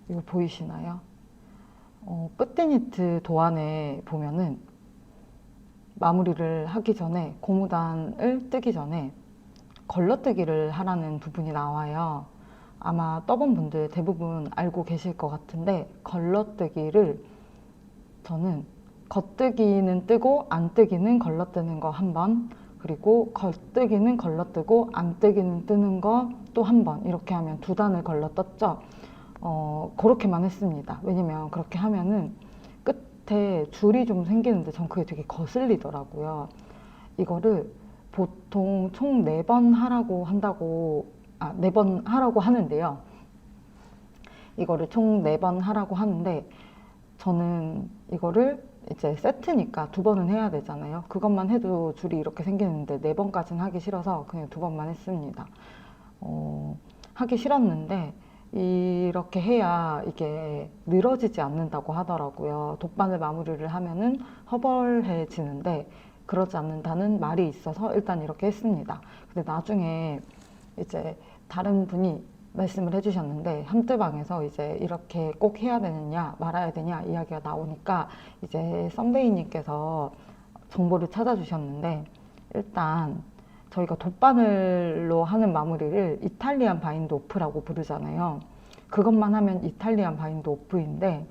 이거 보이시나요? 뿌띠니트 도안에 보면은 마무리를 하기 전에, 고무단을 뜨기 전에 걸러뜨기를 하라는 부분이 나와요. 아마 떠본 분들 대부분 알고 계실 것 같은데, 걸러뜨기를 저는 겉뜨기는 뜨고 안 뜨기는 걸러뜨는 거 한 번, 그리고 겉뜨기는 걸러뜨고 안 뜨기는 뜨는 거 또 한 번, 이렇게 하면 두 단을 걸러떴죠. 그렇게만 했습니다. 왜냐면 그렇게 하면은 끝에 줄이 좀 생기는데 전 그게 되게 거슬리더라고요. 이거를 보통 총 4번 하라고 한다고, 4번 하라고 하는데요. 이거를 총 4번 하라고 하는데, 저는 이거를 이제 세트니까 2번은 해야 되잖아요. 그것만 해도 줄이 이렇게 생기는데 4번까지는 하기 싫어서 그냥 2번만 했습니다. 하기 싫었는데 이렇게 해야 이게 늘어지지 않는다고 하더라고요. 돗바늘 마무리를 하면은 허벌해지는데 그러지 않는다는 말이 있어서 일단 이렇게 했습니다. 근데 나중에 이제 다른 분이 말씀을 해주셨는데, 함뜨방에서 이제 이렇게 꼭 해야 되느냐 말아야 되냐 이야기가 나오니까 이제 썸베이님께서 정보를 찾아주셨는데, 일단 저희가 돗바늘로 하는 마무리를 이탈리안 바인드 오프라고 부르잖아요. 그것만 하면 이탈리안 바인드 오프인데,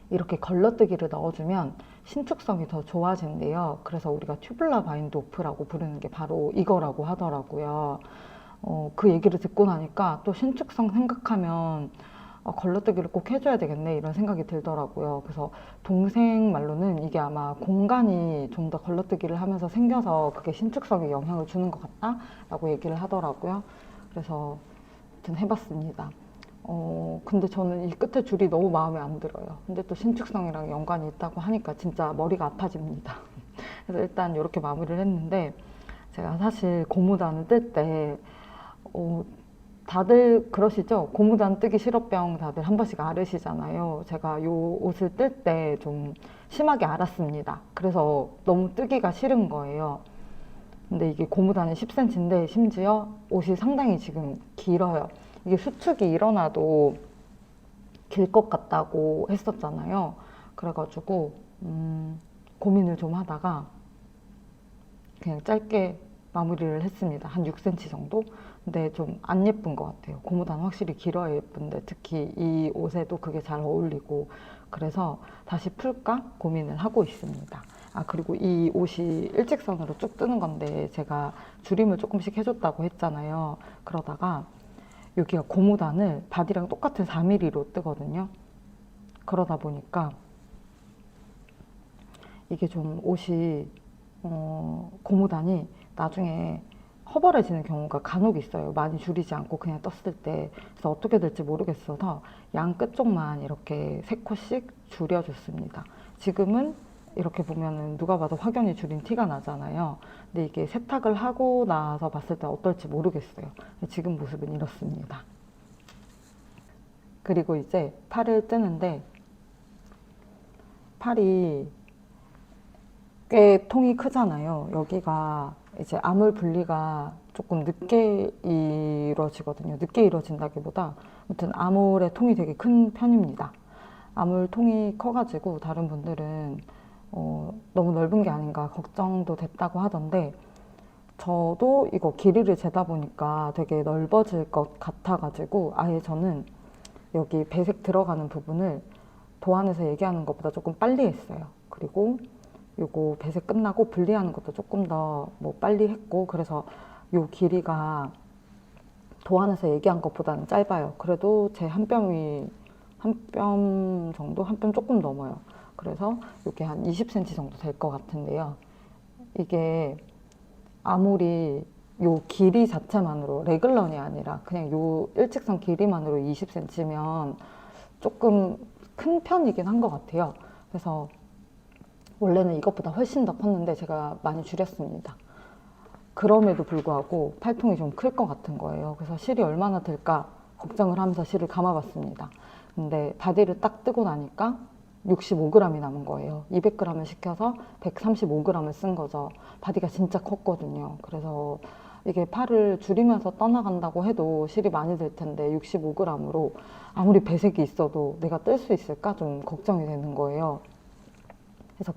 이렇게 걸러뜨기를 넣어주면 신축성이 더 좋아진대요. 그래서 우리가 튜블라 바인드 오프라고 부르는 게 바로 이거라고 하더라고요. 그 얘기를 듣고 나니까 또 신축성 생각하면 걸러뜨기를 꼭 해줘야 되겠네 이런 생각이 들더라고요. 그래서 동생 말로는 이게 아마 공간이 좀 더 걸러뜨기를 하면서 생겨서 그게 신축성에 영향을 주는 것 같다 라고 얘기를 하더라고요. 그래서 아무튼 해봤습니다. 근데 저는 이 끝에 줄이 너무 마음에 안 들어요. 근데 또 신축성이랑 연관이 있다고 하니까 진짜 머리가 아파집니다. 그래서 일단 이렇게 마무리를 했는데, 제가 사실 고무단을 뜰때 다들 그러시죠? 고무단 뜨기 싫어병 다들 한 번씩 앓으시잖아요. 제가 요 옷을 뜰 때 좀 심하게 앓았습니다. 그래서 너무 뜨기가 싫은 거예요. 근데 이게 고무단이 10cm인데 심지어 옷이 상당히 지금 길어요. 이게 수축이 일어나도 길 것 같다고 했었잖아요. 그래가지고 고민을 좀 하다가 그냥 짧게 마무리를 했습니다. 한 6cm 정도? 근데 좀 안 예쁜 것 같아요. 고무단 확실히 길어야 예쁜데 특히 이 옷에도 그게 잘 어울리고, 그래서 다시 풀까 고민을 하고 있습니다. 그리고 이 옷이 일직선으로 쭉 뜨는 건데 제가 줄임을 조금씩 해줬다고 했잖아요. 그러다가 여기가 고무단을 바디랑 똑같은 4mm로 뜨거든요. 그러다 보니까 이게 좀 옷이 고무단이 나중에 허벌해지는 경우가 간혹 있어요. 많이 줄이지 않고 그냥 떴을 때. 그래서 어떻게 될지 모르겠어서 양 끝쪽만 이렇게 3코씩 줄여줬습니다. 지금은 이렇게 보면은 누가 봐도 확연히 줄인 티가 나잖아요. 근데 이게 세탁을 하고 나서 봤을 때 어떨지 모르겠어요. 지금 모습은 이렇습니다. 그리고 이제 팔을 뜨는데, 팔이 꽤 통이 크잖아요. 여기가 이제 아물 분리가 조금 늦게 이루어지거든요. 늦게 이루어진다기보다 아무튼 아물의 통이 되게 큰 편입니다. 아물 통이 커가지고 다른 분들은 너무 넓은 게 아닌가 걱정도 됐다고 하던데, 저도 이거 길이를 재다 보니까 되게 넓어질 것 같아가지고 아예 저는 여기 배색 들어가는 부분을 도안에서 얘기하는 것보다 조금 빨리 했어요. 그리고 요거 배색 끝나고 분리하는 것도 조금 더 뭐 빨리 했고, 그래서 요 길이가 도안에서 얘기한 것보다는 짧아요. 그래도 제 한 뼘이 한 뼘 정도? 한 뼘 조금 넘어요. 그래서 이게 한 20cm 정도 될 것 같은데요. 이게 아무리 요 길이 자체만으로 레글런이 아니라 그냥 요 일직선 길이만으로 20cm면 조금 큰 편이긴 한 것 같아요. 그래서 원래는 이것보다 훨씬 더 컸는데 제가 많이 줄였습니다. 그럼에도 불구하고 팔통이 좀 클 것 같은 거예요. 그래서 실이 얼마나 들까 걱정을 하면서 실을 감아봤습니다. 근데 바디를 딱 뜨고 나니까 65g이 남은 거예요. 200g을 시켜서 135g을 쓴 거죠. 바디가 진짜 컸거든요. 그래서 이게 팔을 줄이면서 떠나간다고 해도 실이 많이 들 텐데 65g으로 아무리 배색이 있어도 내가 뜰 수 있을까 좀 걱정이 되는 거예요. 그래서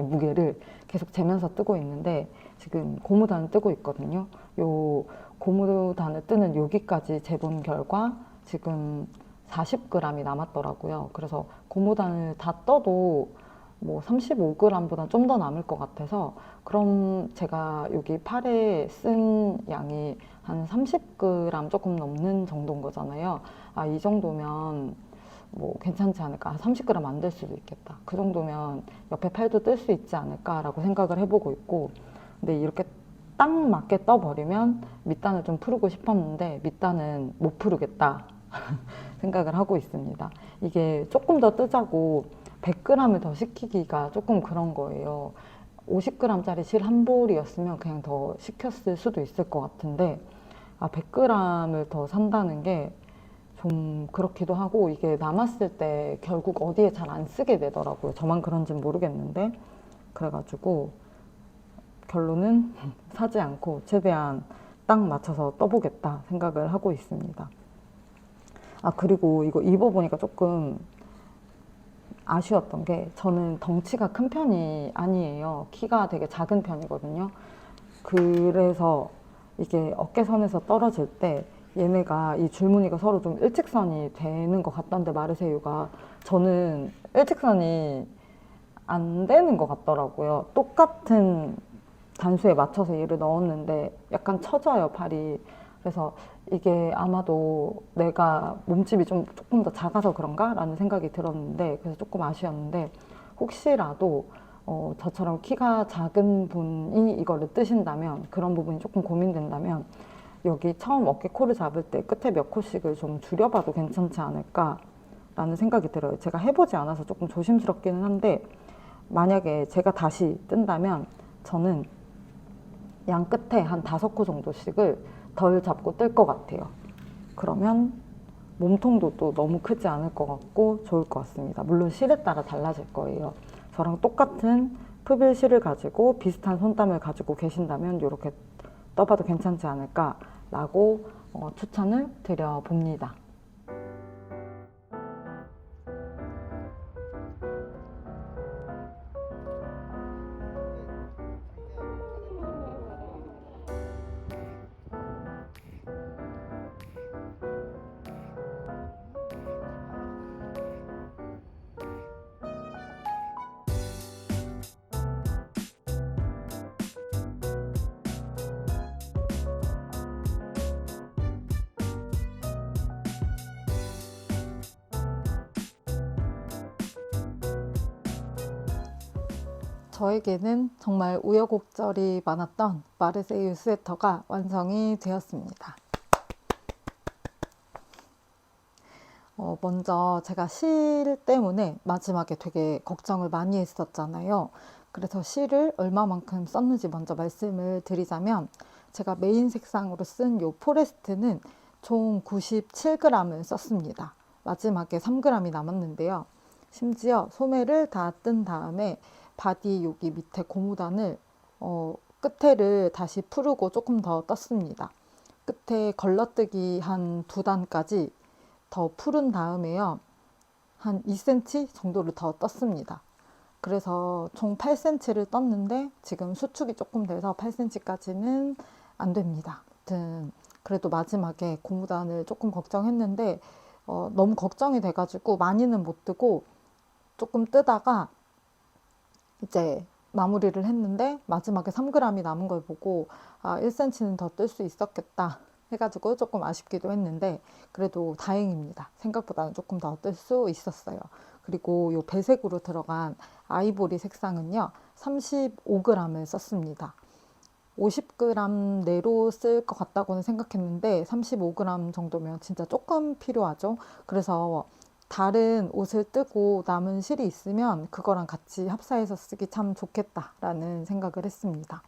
무게를 계속 재면서 뜨고 있는데 지금 고무단을 뜨고 있거든요. 요 고무단을 뜨는 여기까지 재본 결과 지금 40g이 남았더라고요. 그래서 고무단을 다 떠도 뭐 35g보다 좀 더 남을 것 같아서 그럼 제가 여기 팔에 쓴 양이 한 30g 조금 넘는 정도인 거잖아요. 아, 이 정도면 뭐 괜찮지 않을까. 30g 안 될 수도 있겠다. 그 정도면 옆에 팔도 뜰 수 있지 않을까라고 생각을 해보고 있고, 근데 이렇게 딱 맞게 떠버리면 밑단을 좀 풀고 싶었는데 밑단은 못 풀겠다 생각을 하고 있습니다. 이게 조금 더 뜨자고 100g을 더 시키기가 조금 그런 거예요. 50g짜리 실 한 볼이었으면 그냥 더 시켰을 수도 있을 것 같은데 100g을 더 산다는 게 좀 그렇기도 하고, 이게 남았을 때 결국 어디에 잘 안 쓰게 되더라고요. 저만 그런지는 모르겠는데. 그래가지고 결론은 사지 않고 최대한 딱 맞춰서 떠보겠다 생각을 하고 있습니다. 그리고 이거 입어보니까 조금 아쉬웠던 게, 저는 덩치가 큰 편이 아니에요. 키가 되게 작은 편이거든요. 그래서 이게 어깨선에서 떨어질 때 얘네가 이 줄무늬가 서로 좀 일직선이 되는 것 같던데, 마르세유가 저는 일직선이 안 되는 것 같더라고요. 똑같은 단수에 맞춰서 얘를 넣었는데 약간 처져요, 팔이. 그래서 이게 아마도 내가 몸집이 조금 더 작아서 그런가? 라는 생각이 들었는데, 그래서 조금 아쉬웠는데, 혹시라도 저처럼 키가 작은 분이 이거를 뜨신다면, 그런 부분이 조금 고민된다면 여기 처음 어깨 코를 잡을 때 끝에 몇 코씩을 좀 줄여봐도 괜찮지 않을까 라는 생각이 들어요. 제가 해보지 않아서 조금 조심스럽기는 한데, 만약에 제가 다시 뜬다면 저는 양 끝에 한 5코 정도씩을 덜 잡고 뜰 것 같아요. 그러면 몸통도 또 너무 크지 않을 것 같고 좋을 것 같습니다. 물론 실에 따라 달라질 거예요. 저랑 똑같은 푸빌 실을 가지고 비슷한 손땀을 가지고 계신다면 이렇게 떠봐도 괜찮지 않을까라고 추천을 드려봅니다. 저에게는 정말 우여곡절이 많았던 마르세유 스웨터가 완성이 되었습니다. 먼저 제가 실 때문에 마지막에 되게 걱정을 많이 했었잖아요. 그래서 실을 얼마만큼 썼는지 먼저 말씀을 드리자면, 제가 메인 색상으로 쓴 이 포레스트는 총 97g을 썼습니다. 마지막에 3g이 남았는데요. 심지어 소매를 다 뜬 다음에 바디 여기 밑에 고무단을 끝에를 다시 풀고 조금 더 떴습니다. 끝에 걸러뜨기 한 2단까지 더 풀은 다음에요, 한 2cm 정도를 더 떴습니다. 그래서 총 8cm를 떴는데 지금 수축이 조금 돼서 8cm까지는 안 됩니다. 아무튼 그래도 마지막에 고무단을 조금 걱정했는데 너무 걱정이 돼가지고 많이는 못 뜨고 조금 뜨다가 이제 마무리를 했는데, 마지막에 3g이 남은 걸 보고 1cm는 더 뜰 수 있었겠다 해가지고 조금 아쉽기도 했는데, 그래도 다행입니다. 생각보다는 조금 더 뜰 수 있었어요. 그리고 이 배색으로 들어간 아이보리 색상은요 35g을 썼습니다. 50g 내로 쓸 것 같다고는 생각했는데 35g 정도면 진짜 조금 필요하죠. 그래서 다른 옷을 뜨고 남은 실이 있으면 그거랑 같이 합사해서 쓰기 참 좋겠다라는 생각을 했습니다.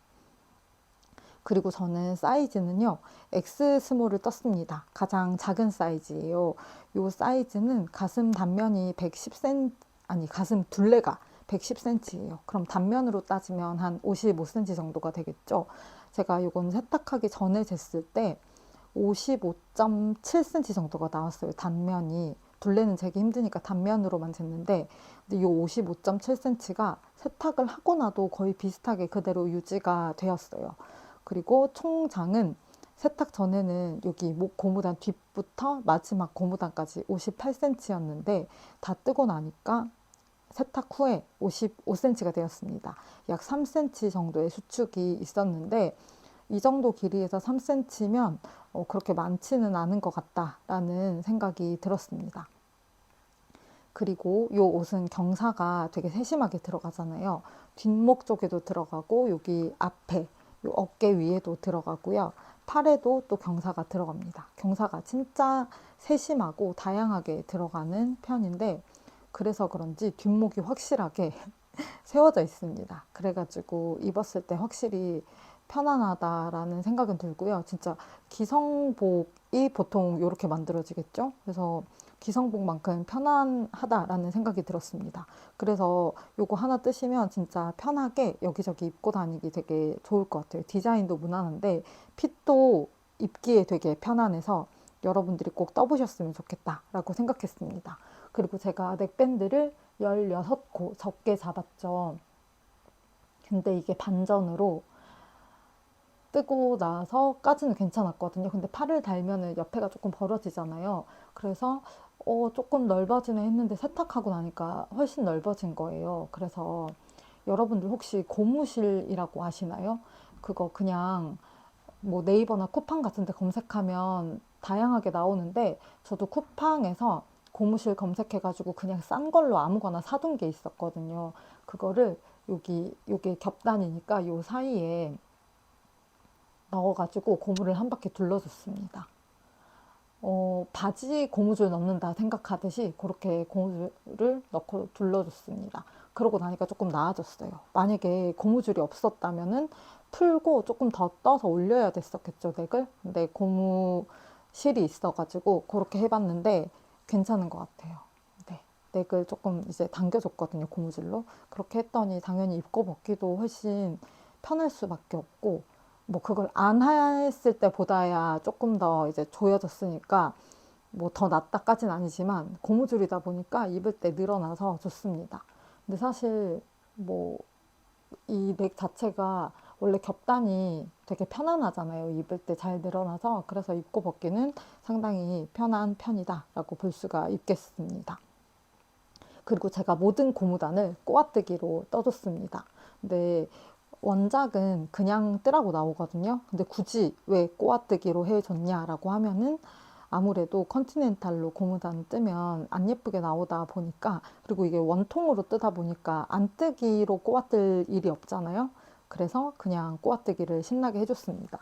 그리고 저는 사이즈는요, X 스몰을 떴습니다. 가장 작은 사이즈예요. 이 사이즈는 가슴 단면이 110cm, 아니 가슴 둘레가 110cm예요. 그럼 단면으로 따지면 한 55cm 정도가 되겠죠. 제가 이건 세탁하기 전에 쟀을 때 55.7cm 정도가 나왔어요. 단면이. 둘레는 재기 힘드니까 단면으로만 쟀는데, 근데 이 55.7cm가 세탁을 하고 나도 거의 비슷하게 그대로 유지가 되었어요. 그리고 총장은 세탁 전에는 여기 목 고무단 뒷부터 마지막 고무단까지 58cm였는데 다 뜨고 나니까 세탁 후에 55cm가 되었습니다. 약 3cm 정도의 수축이 있었는데 이 정도 길이에서 3cm면 그렇게 많지는 않은 것 같다라는 생각이 들었습니다. 그리고 이 옷은 경사가 되게 세심하게 들어가잖아요. 뒷목 쪽에도 들어가고 여기 앞에 요 어깨 위에도 들어가고요. 팔에도 또 경사가 들어갑니다. 경사가 진짜 세심하고 다양하게 들어가는 편인데 그래서 그런지 뒷목이 확실하게 세워져 있습니다. 그래가지고 입었을 때 확실히 편안하다라는 생각은 들고요. 진짜 기성복이 보통 이렇게 만들어지겠죠? 그래서 기성복만큼 편안하다라는 생각이 들었습니다. 그래서 요거 하나 뜨시면 진짜 편하게 여기저기 입고 다니기 되게 좋을 것 같아요. 디자인도 무난한데 핏도 입기에 되게 편안해서 여러분들이 꼭 떠보셨으면 좋겠다라고 생각했습니다. 그리고 제가 넥밴드를 16코 적게 잡았죠. 근데 이게 반전으로 뜨고 나서까지는 괜찮았거든요. 근데 팔을 달면은 옆에가 조금 벌어지잖아요. 그래서 조금 넓어지네 했는데 세탁하고 나니까 훨씬 넓어진 거예요. 그래서 여러분들 혹시 고무실이라고 아시나요? 그거 그냥 뭐 네이버나 쿠팡 같은 데 검색하면 다양하게 나오는데 저도 쿠팡에서 고무실 검색해가지고 그냥 싼 걸로 아무거나 사둔 게 있었거든요. 그거를 요게 겹단이니까 요 사이에 넣어가지고 고무를 한 바퀴 둘러줬습니다. 바지 고무줄 넣는다 생각하듯이 그렇게 고무줄을 넣고 둘러줬습니다. 그러고 나니까 조금 나아졌어요. 만약에 고무줄이 없었다면은 풀고 조금 더 떠서 올려야 됐었겠죠, 넥을. 근데 고무실이 있어가지고 그렇게 해봤는데 괜찮은 것 같아요. 네, 넥을 조금 이제 당겨줬거든요, 고무줄로. 그렇게 했더니 당연히 입고 벗기도 훨씬 편할 수밖에 없고, 뭐 그걸 안 했을 때보다야 조금 더 이제 조여졌으니까 뭐 더 낫다까진 아니지만 고무줄이다 보니까 입을 때 늘어나서 좋습니다. 근데 사실 뭐 이 넥 자체가 원래 겹단이 되게 편안하잖아요. 입을 때 잘 늘어나서. 그래서 입고 벗기는 상당히 편한 편이다라고 볼 수가 있겠습니다. 그리고 제가 모든 고무단을 꼬아뜨기로 떠줬습니다. 근데 원작은 그냥 뜨라고 나오거든요. 근데 굳이 왜 꼬아뜨기로 해줬냐라고 하면은 아무래도 컨티넨탈로 고무단 뜨면 안 예쁘게 나오다 보니까, 그리고 이게 원통으로 뜨다 보니까 안 뜨기로 꼬아뜰 일이 없잖아요. 그래서 그냥 꼬아뜨기를 신나게 해줬습니다.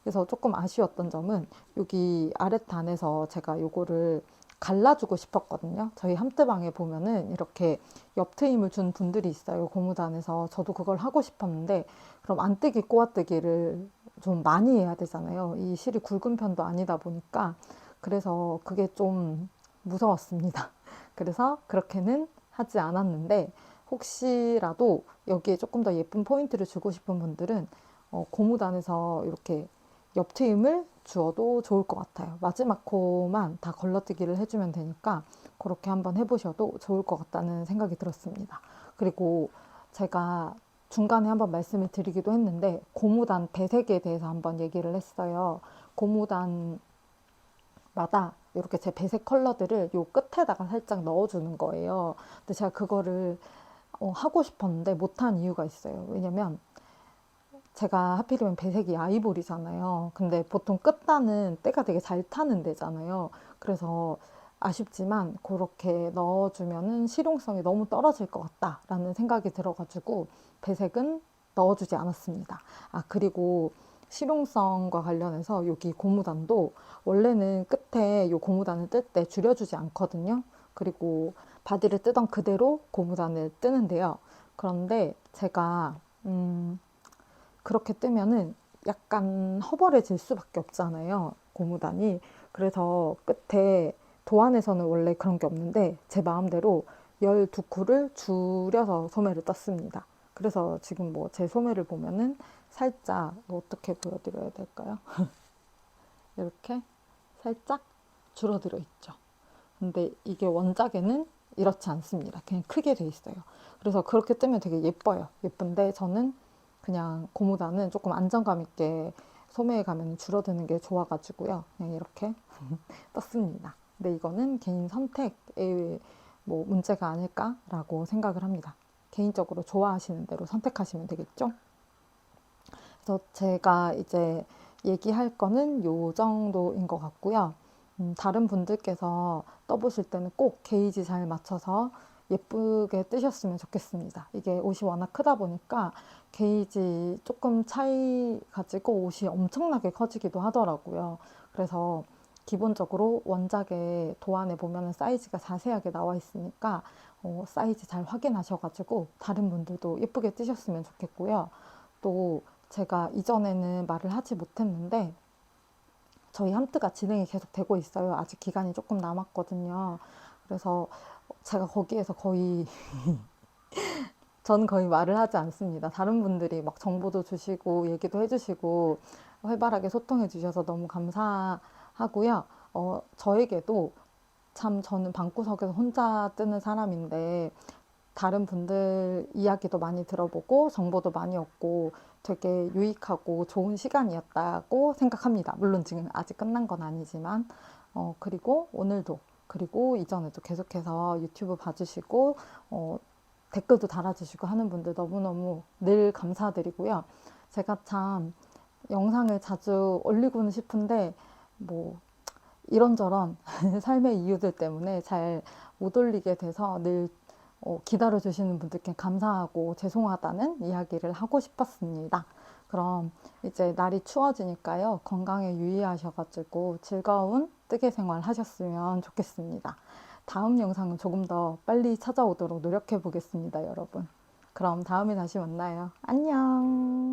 그래서 조금 아쉬웠던 점은 여기 아랫단에서 제가 요거를 갈라주고 싶었거든요. 저희 함뜨방에 보면은 이렇게 옆트임을 준 분들이 있어요. 고무단에서. 저도 그걸 하고 싶었는데 그럼 안뜨기 꼬아뜨기를 좀 많이 해야 되잖아요. 이 실이 굵은 편도 아니다 보니까 그래서 그게 좀 무서웠습니다. 그래서 그렇게는 하지 않았는데 혹시라도 여기에 조금 더 예쁜 포인트를 주고 싶은 분들은 고무단에서 이렇게 옆트임을 주어도 좋을 것 같아요. 마지막 코만 다 걸러뜨기를 해주면 되니까 그렇게 한번 해보셔도 좋을 것 같다는 생각이 들었습니다. 그리고 제가 중간에 한번 말씀을 드리기도 했는데 고무단 배색에 대해서 한번 얘기를 했어요. 고무단마다 이렇게 제 배색 컬러들을 요 끝에다가 살짝 넣어주는 거예요. 근데 제가 그거를 하고 싶었는데 못한 이유가 있어요. 왜냐면 제가 하필이면 배색이 아이보리잖아요. 근데 보통 끝단은 때가 되게 잘 타는 데잖아요. 그래서 아쉽지만 그렇게 넣어주면은 실용성이 너무 떨어질 것 같다라는 생각이 들어가지고 배색은 넣어주지 않았습니다. 그리고 실용성과 관련해서 여기 고무단도 원래는 끝에 요 고무단을 뜰 때 줄여주지 않거든요. 그리고 바디를 뜨던 그대로 고무단을 뜨는데요. 그런데 제가 그렇게 뜨면은 약간 허벌해질 수밖에 없잖아요. 고무단이. 그래서 끝에 도안에서는 원래 그런 게 없는데 제 마음대로 12코를 줄여서 소매를 떴습니다. 그래서 지금 뭐 제 소매를 보면은 살짝 뭐 어떻게 보여드려야 될까요? 이렇게 살짝 줄어들어 있죠. 근데 이게 원작에는 이렇지 않습니다. 그냥 크게 돼 있어요. 그래서 그렇게 뜨면 되게 예뻐요. 예쁜데 저는 그냥 고무단은 조금 안정감 있게 소매에 가면 줄어드는 게 좋아가지고요. 그냥 이렇게 떴습니다. 근데 이거는 개인 선택에 뭐 문제가 아닐까라고 생각을 합니다. 개인적으로 좋아하시는 대로 선택하시면 되겠죠? 그래서 제가 이제 얘기할 거는 요 정도인 것 같고요. 다른 분들께서 떠보실 때는 꼭 게이지 잘 맞춰서 예쁘게 뜨셨으면 좋겠습니다. 이게 옷이 워낙 크다 보니까 게이지 조금 차이 가지고 옷이 엄청나게 커지기도 하더라고요. 그래서 기본적으로 원작의 도안에 보면 사이즈가 자세하게 나와 있으니까 사이즈 잘 확인하셔가지고 다른 분들도 예쁘게 뜨셨으면 좋겠고요. 또 제가 이전에는 말을 하지 못했는데 저희 함트가 진행이 계속 되고 있어요. 아직 기간이 조금 남았거든요. 그래서 제가 거기에서 거의 저는 거의 말을 하지 않습니다. 다른 분들이 막 정보도 주시고 얘기도 해주시고 활발하게 소통해 주셔서 너무 감사하고요. 저에게도 참 저는 방구석에서 혼자 뜨는 사람인데 다른 분들 이야기도 많이 들어보고 정보도 많이 얻고 되게 유익하고 좋은 시간이었다고 생각합니다. 물론 지금 아직 끝난 건 아니지만 그리고 오늘도 그리고 이전에도 계속해서 유튜브 봐주시고 댓글도 달아주시고 하는 분들 너무너무 늘 감사드리고요. 제가 참 영상을 자주 올리고는 싶은데 뭐 이런저런 삶의 이유들 때문에 잘 못 올리게 돼서 늘 기다려주시는 분들께 감사하고 죄송하다는 이야기를 하고 싶었습니다. 그럼 이제 날이 추워지니까요. 건강에 유의하셔가지고 즐거운 뜨개 생활 하셨으면 좋겠습니다. 다음 영상은 조금 더 빨리 찾아오도록 노력해 보겠습니다, 여러분. 그럼 다음에 다시 만나요. 안녕!